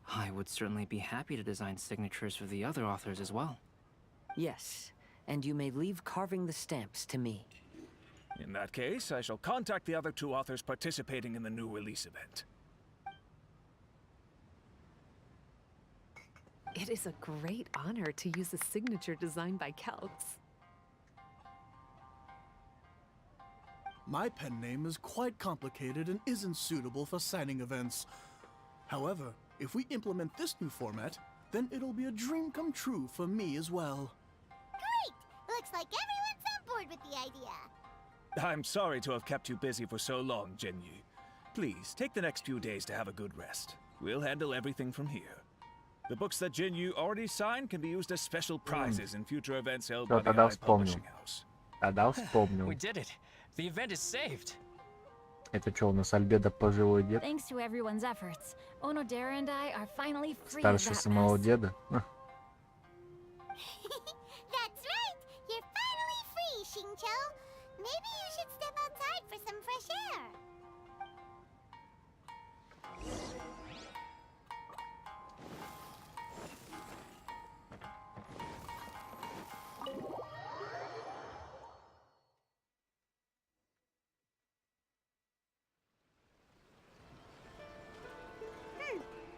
I would certainly be happy to design signatures for the other authors as well. Yes, and you may leave carving the stamps to me. In that case, I shall contact the other 2 authors participating in the new release event. It is a great honor to use a signature designed by Calx. My pen name is quite complicated and isn't suitable for signing events. However, if we implement this new format, then it'll be a dream come true for me as well. Great! Looks like everyone's on board with the idea. I'm sorry to have kept you busy for so long, Genyu. Please, take the next few days to have a good rest. We'll handle everything from here. The books that Genyu already signed can be used as special prizes in future events held by Всё, the тогда I вспомнил. Publishing House. Тогда вспомнил. We did it. The event is saved. Это что, у нас Альбедо пожилой дед? Thanks to everyone's efforts, Onodera and I are finally free of Старше that самого mess. деда? That's right! You're finally free, Shincho! Maybe you should step outside for some fresh air.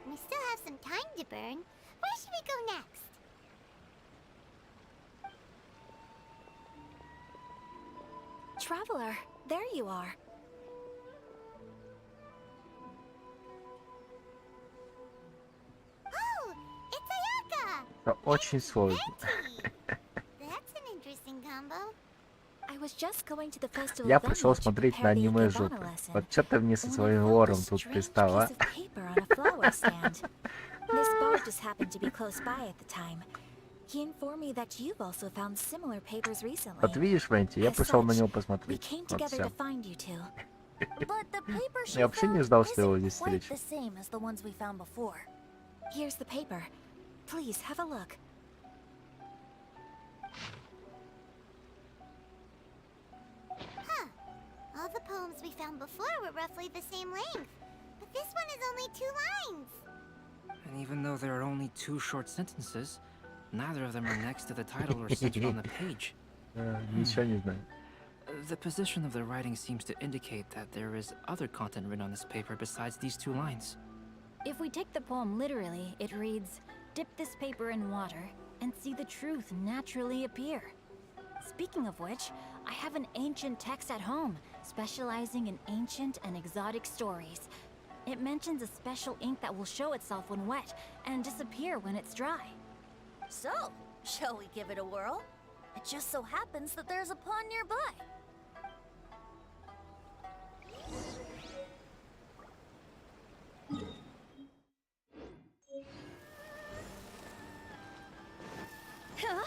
We still have some time to burn. Where should we go next? Traveler, there you are. Oh, it's Ayaka! Это очень сложно. That's an interesting combo. I was just going to the festival Я venue пришел to смотреть на prepare the аниме Ikebana жопы. lesson. Вот что ты мне со When I своим found вором this тут strange пристал, а? piece of paper on a flower stand. This bar just happened to be close by at the time. He informed me that you've also found similar papers recently. Вот видишь, Венти, я As пришел на such, него we посмотреть. came Вот together всё. to find you two. But the paper she Я вообще не found ждал, что его isn't здесь quite встречу. the same as the ones we found before. Here's the paper. Please have a look. Huh. All the poems we found before were roughly the same length. But this one is only 2 lines. And even though there are only 2 short sentences, neither of them are next to the title or centered on the page. Ничего не знаю. The position of the writing seems to indicate that there is other content written on this paper besides these 2 lines. If we take the poem literally, it reads, "Dip this paper in water and see the truth naturally appear." Speaking of which, I have an ancient text at home specializing in ancient and exotic stories. It mentions a special ink that will show itself when wet and disappear when it's dry. So, shall we give it a whirl? It just so happens that there's a pond nearby. Huh?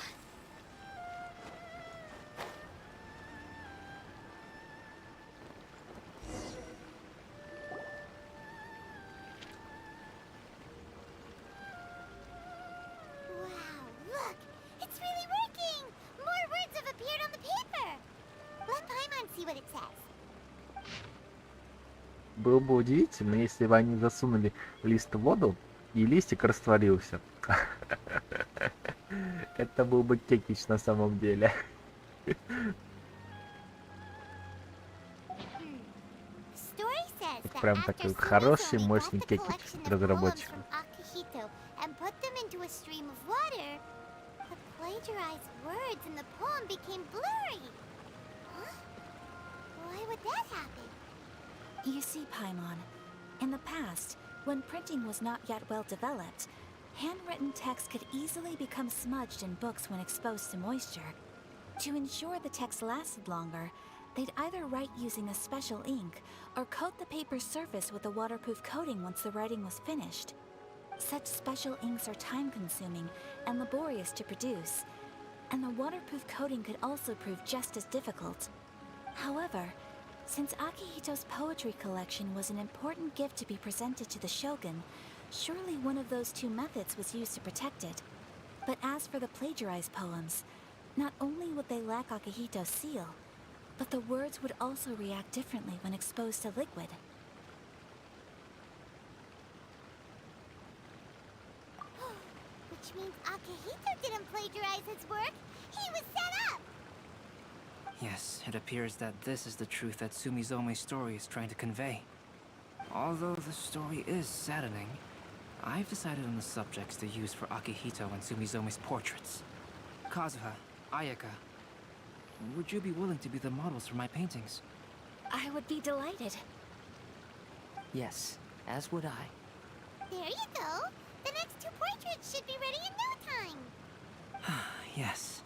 Look! It's really working! More words have appeared on the paper! Let Paimon see what it says. Было бы удивительно, если бы они засунули лист в воду, и листик растворился. Это был бы кекич на самом деле. Это прям такой хороший, мощный кекич от разработчиков. And put them into a stream of water, the plagiarized words in the poem became blurry. Huh? Why would that happen? You see, Paimon, in the past, when printing was not yet well developed, handwritten text could easily become smudged in books when exposed to moisture. To ensure the text lasted longer, they'd either write using a special ink or coat the paper's surface with a waterproof coating once the writing was finished. Such special inks are time-consuming and laborious to produce, and the waterproof coating could also prove just as difficult. However, since Akihito's poetry collection was an important gift to be presented to the shogun, surely one of those two methods was used to protect it. But as for the plagiarized poems, not only would they lack Akihito's seal, but the words would also react differently when exposed to liquid. Which means Akihito didn't plagiarize his work. He was set up! Yes, it appears that this is the truth that Sumizome's story is trying to convey. Although the story is saddening, I've decided on the subjects to use for Akihito and Sumizome's portraits. Kazuha, Ayaka, would you be willing to be the models for my paintings? I would be delighted. Yes, as would I. There you go. The next two portraits should be ready in no time. Yes.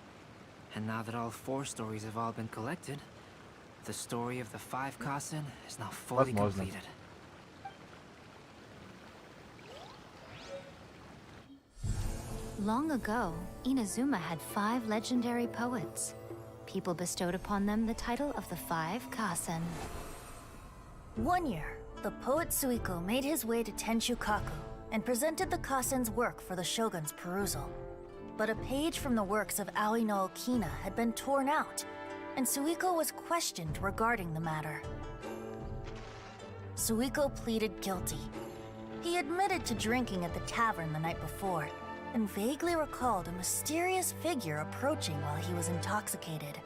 And now that all 4 stories have all been collected, the story of the 5 Kasen is now fully completed. Long ago, Inazuma had 5 legendary poets. People bestowed upon them the title of the 5 Kasen. One year, the poet Suiko made his way to Tenshukaku and presented the Kasen's work for the shogun's perusal. But a page from the works of Aoi no Okina had been torn out, and Suiko was questioned regarding the matter. Suiko pleaded guilty. He admitted to drinking at the tavern the night before, and vaguely recalled a mysterious figure approaching while he was intoxicated.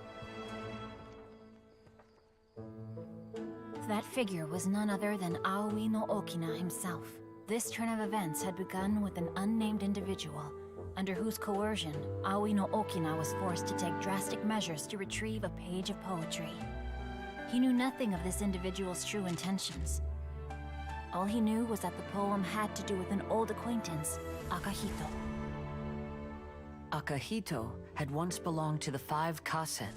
That figure was none other than Aoi no Okina himself. This turn of events had begun with an unnamed individual, under whose coercion, Aoi no Okina was forced to take drastic measures to retrieve a page of poetry. He knew nothing of this individual's true intentions. All he knew was that the poem had to do with an old acquaintance, Akihito. Akihito had once belonged to the 5 Kasen.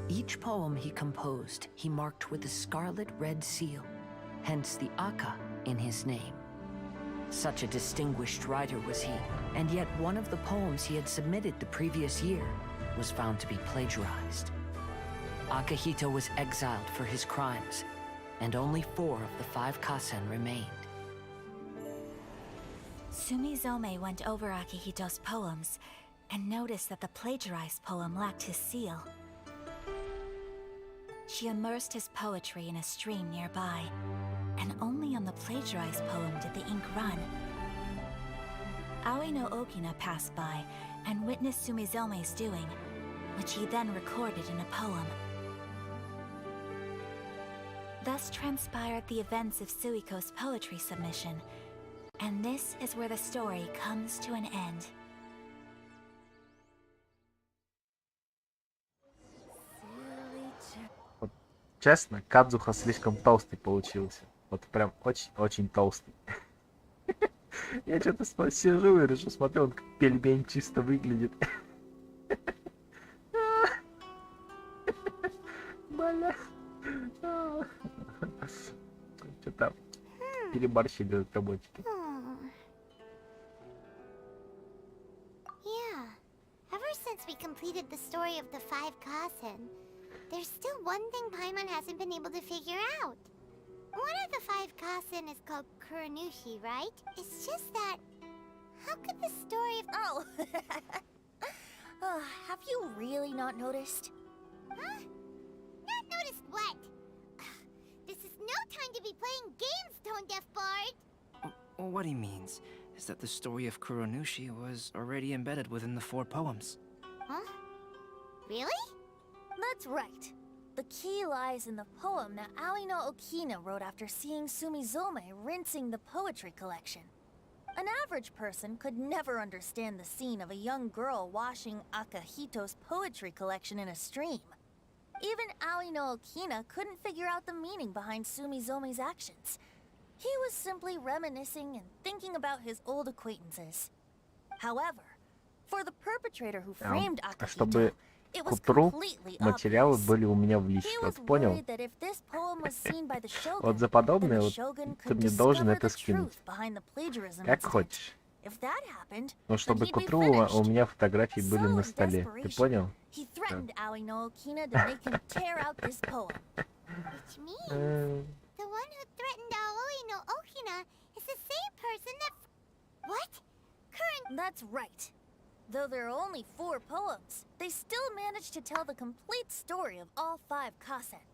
Each poem he composed, he marked with a scarlet red seal, hence the Aka in his name. Such a distinguished writer was he, and yet one of the poems he had submitted the previous year was found to be plagiarized. Akihito was exiled for his crimes, and only 4 of the 5 Kasen remained. Sumizome went over Akihito's poems and noticed that the plagiarized poem lacked his seal. She immersed his poetry in a stream nearby, and only on the plagiarized poem did the ink run. Aoi no Okina passed by and witnessed Sumizome's doing, which he then recorded in a poem. Thus transpired the events of Suiko's poetry submission, and this is where the story comes to an end. честно, Кадзуха слишком толстый получился. Вот прям очень толстый. Я что-то сижу и решу, смотрю, он как пельмень чисто выглядит. Бля. Что-то переборщили разработчики. Yeah. Ever since we completed the story of the 5 Kasen, there's still one thing Paimon hasn't been able to figure out. One of the 5 Kasen is called Kuranushi, right? It's just that... How could the story of... Oh! Have you really not noticed? Huh? Not noticed what? This is no time to be playing games, Tone Deaf Bard! What he means is that the story of Kuronushi was already embedded within the 4 poems. Huh? Really? That's right. The key lies in the poem that Aoi no Okina wrote after seeing Sumizome rinsing the poetry collection. An average person could never understand the scene of a young girl washing Akahito's poetry collection in a stream. Even Aoi no Okina couldn't figure out the meaning behind Sumizome's actions. He was simply reminiscing and thinking about his old acquaintances. However, for the perpetrator who framed Akahito, чтобы it к was утру completely материалы obvious. были у меня в He листе. was Вот понял? worried that if this poem was seen by the Вот shogun, за then подобное the вот shogun ты could мне должен discover это the скинуть. truth behind the plagiarism Как incident. хочешь. If that happened, Но then чтобы he'd к be утру finished. у меня фотографии были So на in столе. Ты desperation, понял? he threatened Aoi no Okina to make him tear out this poem. Which means the one who threatened Aoi no Okina is the same person that... What? That's right. Though there are only 4 poems, they still managed to tell the complete story of all 5 Kasen.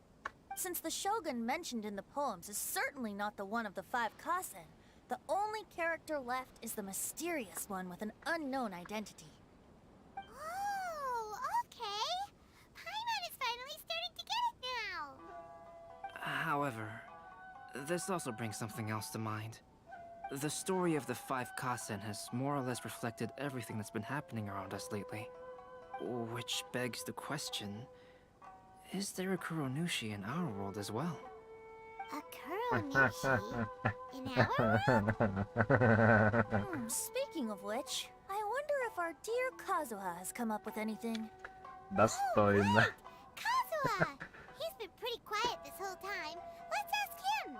Since the shogun mentioned in the poems is certainly not the one of the 5 Kasen, the only character left is the mysterious one with an unknown identity. Oh, okay. Paimon is finally starting to get it now. However, this also brings something else to mind. The story of the 5 Kasen has more or less reflected everything that's been happening around us lately. Which begs the question, is there a Kuronushi in our world as well? A Kuronushi? In our world? Speaking of which, I wonder if our dear Kazuha has come up with anything. Достойно. Kazuha! He's been pretty quiet this whole time. Let's ask him.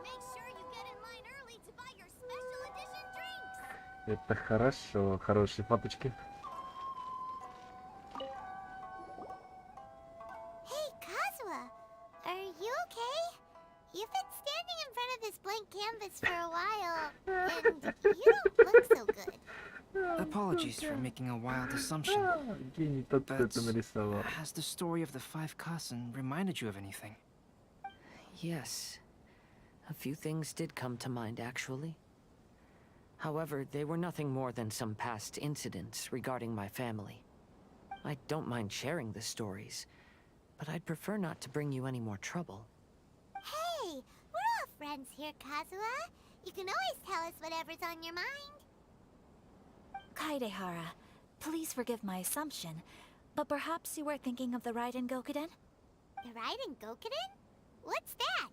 Make sure you get in line early to buy your special edition drinks. Это хорошо. Хорошие фоточки. Hey, Kazuha! Are you okay? You've been standing in front of this blank canvas for a while, and you don't look so good. Apologies for making a wild assumption. Гений тот, кто это нарисовал. Has the story of the 5 Kasen reminded you of anything? Yes. A few things did come to mind, actually. However, they were nothing more than some past incidents regarding my family. I don't mind sharing the stories, but I'd prefer not to bring you any more trouble. Hey, we're all friends here, Kazuha. You can always tell us whatever's on your mind. Kaidehara, please forgive my assumption, but perhaps you were thinking of the Raiden Gokuden? The Raiden Gokuden? What's that?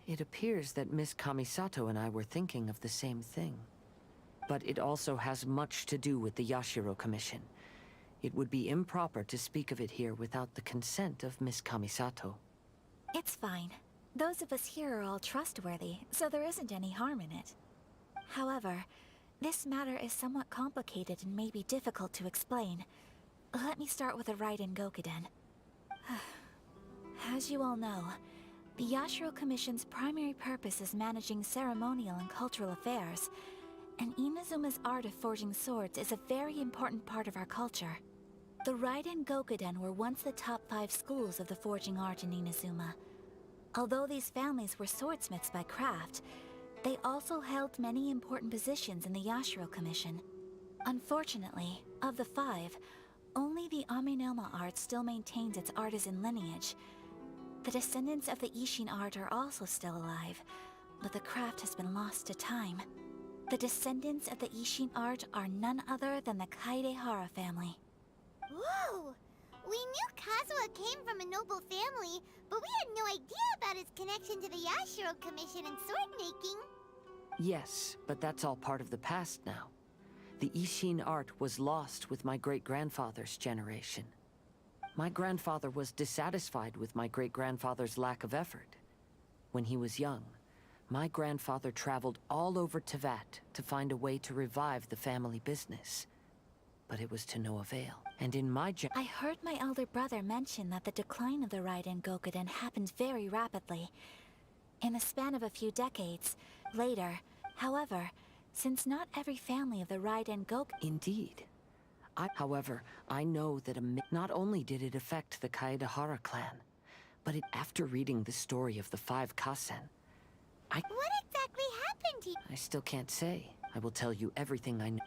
It appears that Miss Kamisato and I were thinking of the same thing. But it also has much to do with the Yashiro Commission. It would be improper to speak of it here without the consent of Miss Kamisato. It's fine. Those of us here are all trustworthy, so there isn't any harm in it. However, this matter is somewhat complicated and may be difficult to explain. Let me start with the Raiden Gokuden. As you all know, the Yashiro Commission's primary purpose is managing ceremonial and cultural affairs, and Inazuma's art of forging swords is a very important part of our culture. The Raiden Gokuden were once the top 5 schools of the forging art in Inazuma. Although these families were swordsmiths by craft, they also held many important positions in the Yashiro Commission. Unfortunately, of the 5, only the Aminoma art still maintains its artisan lineage. The descendants of the Ishin art are also still alive, but the craft has been lost to time. The descendants of the Ishin art are none other than the Kaidehara family. Whoa! We knew Kazuha came from a noble family, but we had no idea about his connection to the Yashiro Commission and sword making. Yes, but that's all part of the past now. The Ishin art was lost with my great-grandfather's generation. My grandfather was dissatisfied with my great-grandfather's lack of effort. When he was young, my grandfather traveled all over Tevat to find a way to revive the family business. But it was to no avail. And in my I heard my elder brother mention that the decline of the Raiden Gokuden happened very rapidly. In the span of a few decades. Later, however, since not every family of the Raiden Gokuden... Indeed. However, I know that not only did it affect the Kaedehara clan, but after reading the story of the 5 Kasen, What exactly happened to you? I still can't say. I will tell you everything I know.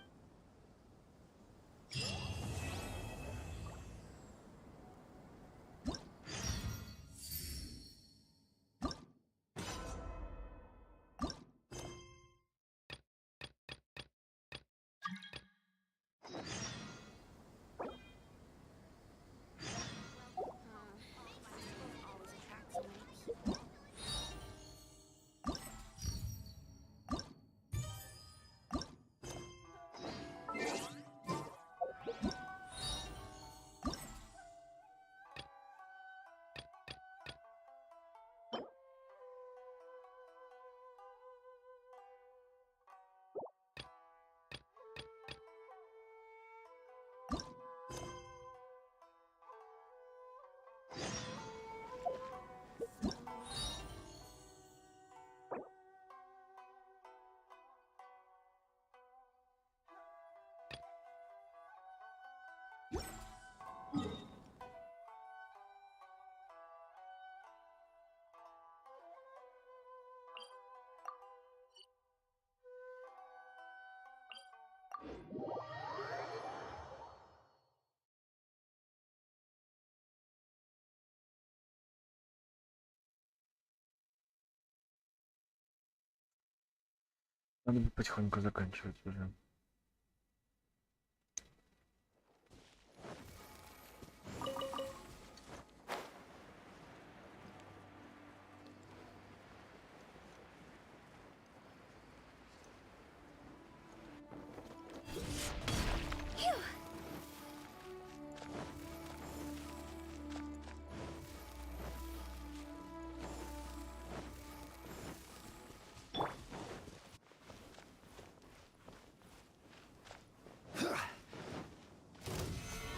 Надо бы потихоньку заканчивать уже.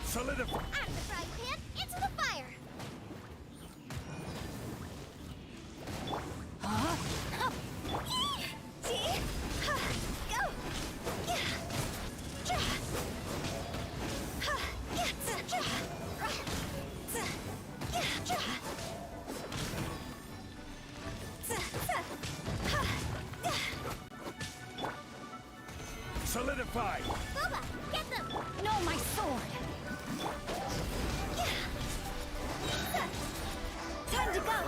Solidify! Out of the frying pan, into the fire! Solidify! Boba, get them! No, my sword! Time to go!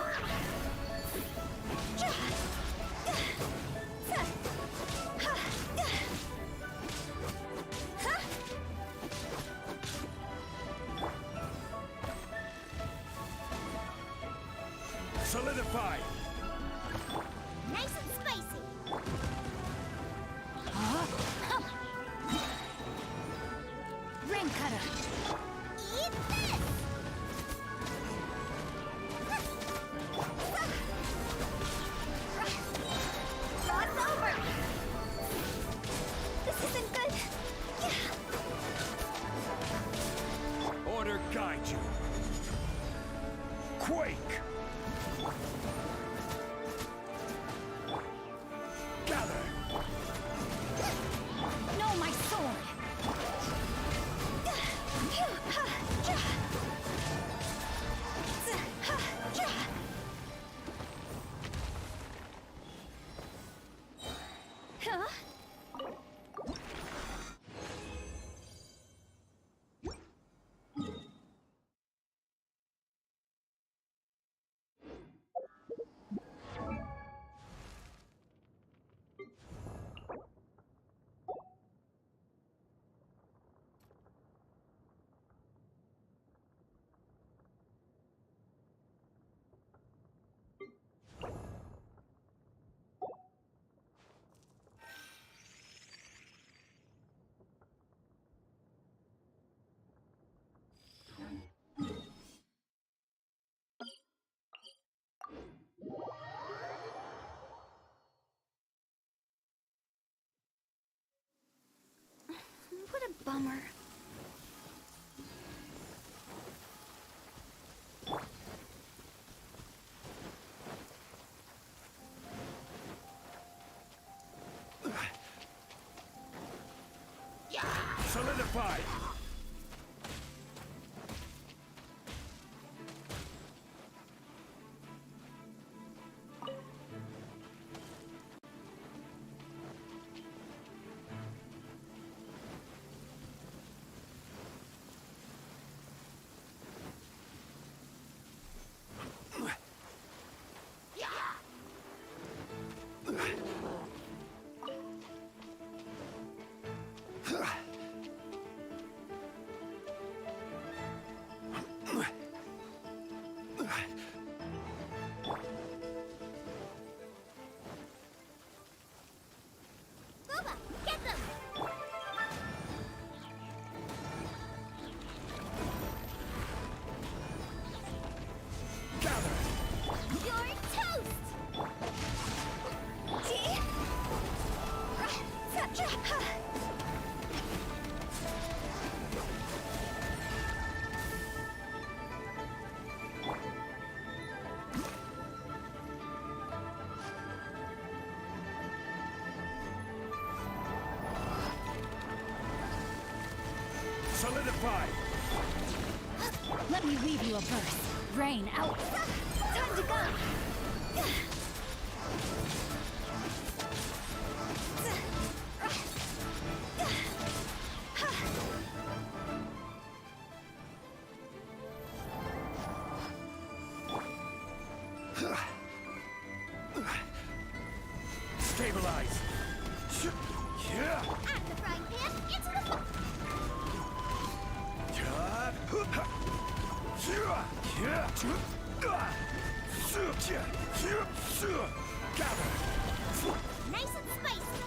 Solidify! Nice and spicy! Ring cutter! Eat this! It's over! This isn't good! Order guide you. Quake! bummer. Solidify! Booba, get them! You're toast! Solidify! Let me weave you a verse. Rain out. Time to go! Stabilize! At the frying pan, into the nice and spicy!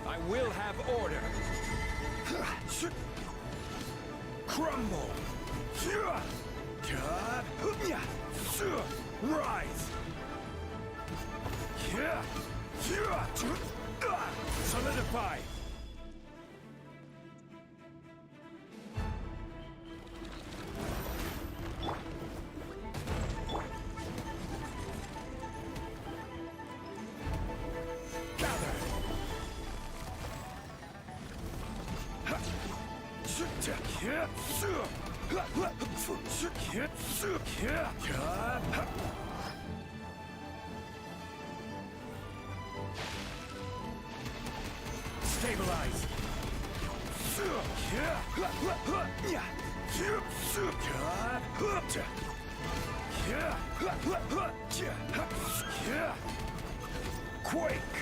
I will have order! Crumble! Rise! Solidify! Stabilize! Quake!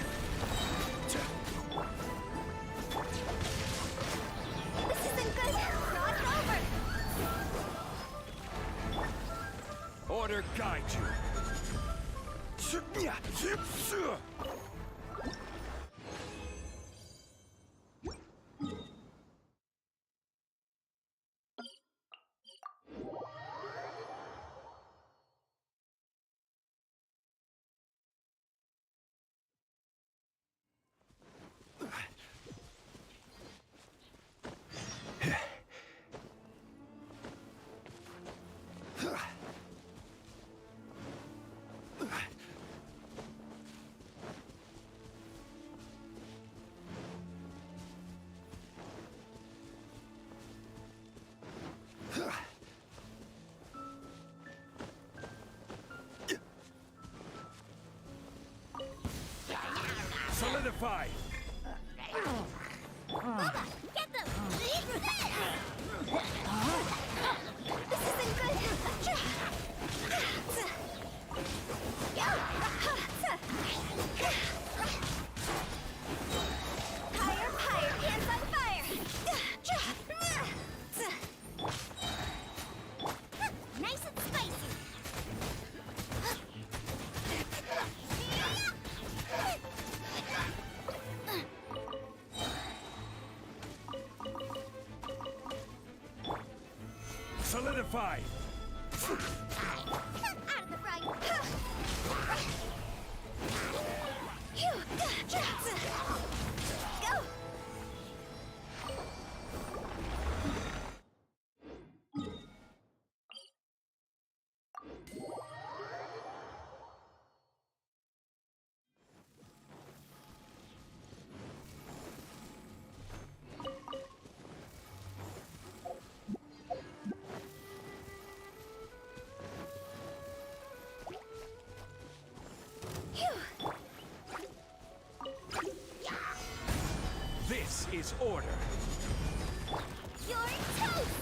This isn't good! Cross over! Order guide you! Solidify! Booba, get them! This isn't good! Higher, higher, hands on fire! Nice and spicy! Solidify! Out of the frying pan! What's order? You're toast!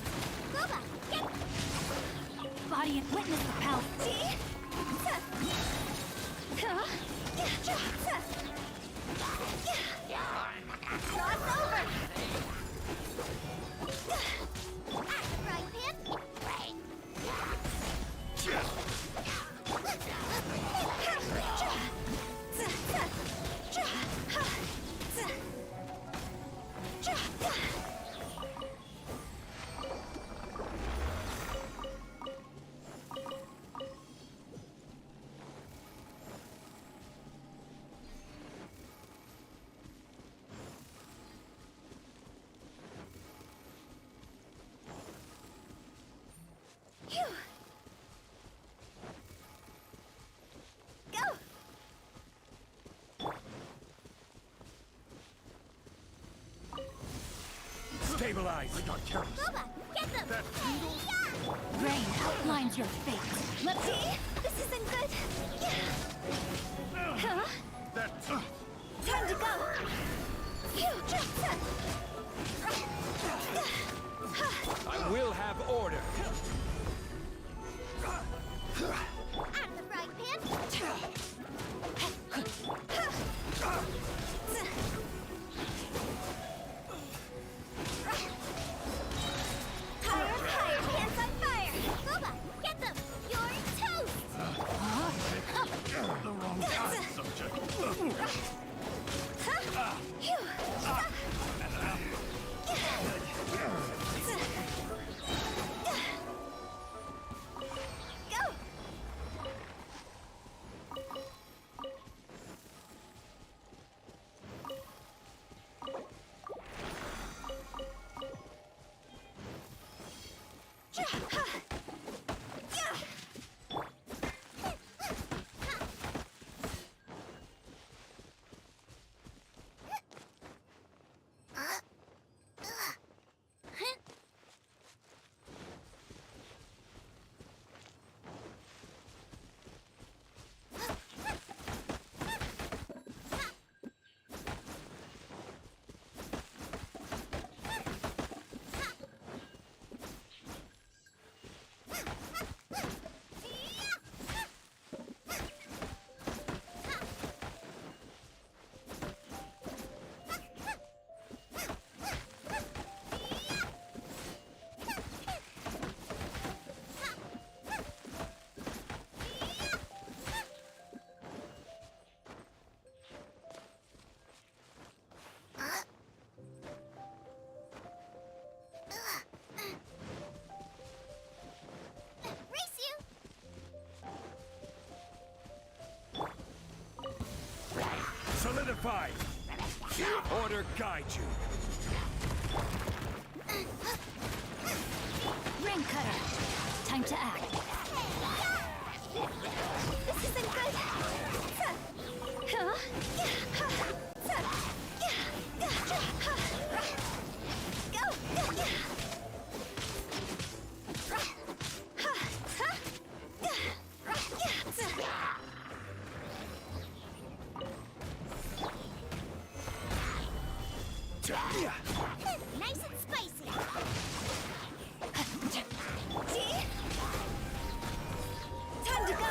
Boba, get... Body and witness the power. See? Cross over! Right hand? Stabilize. I got careless. Boba, get them! That Rain outlines your fate. Let's see! This isn't good! Huh? That Time to go! I will have order. Out of the frying pan! Higher, higher, hands on fire! Boba, get them! You're toast! The wrong kind, subject. Go! Solidify. Order guide you. Ring cutter. Time to act. This isn't good! Huh? Go! Nice and spicy! See? Time to go!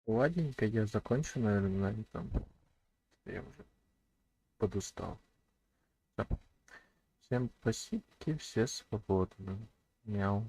Ладненько, я закончу, наверное, на этом. Я уже подустал. Всем спасибо, все свободны. Мяу.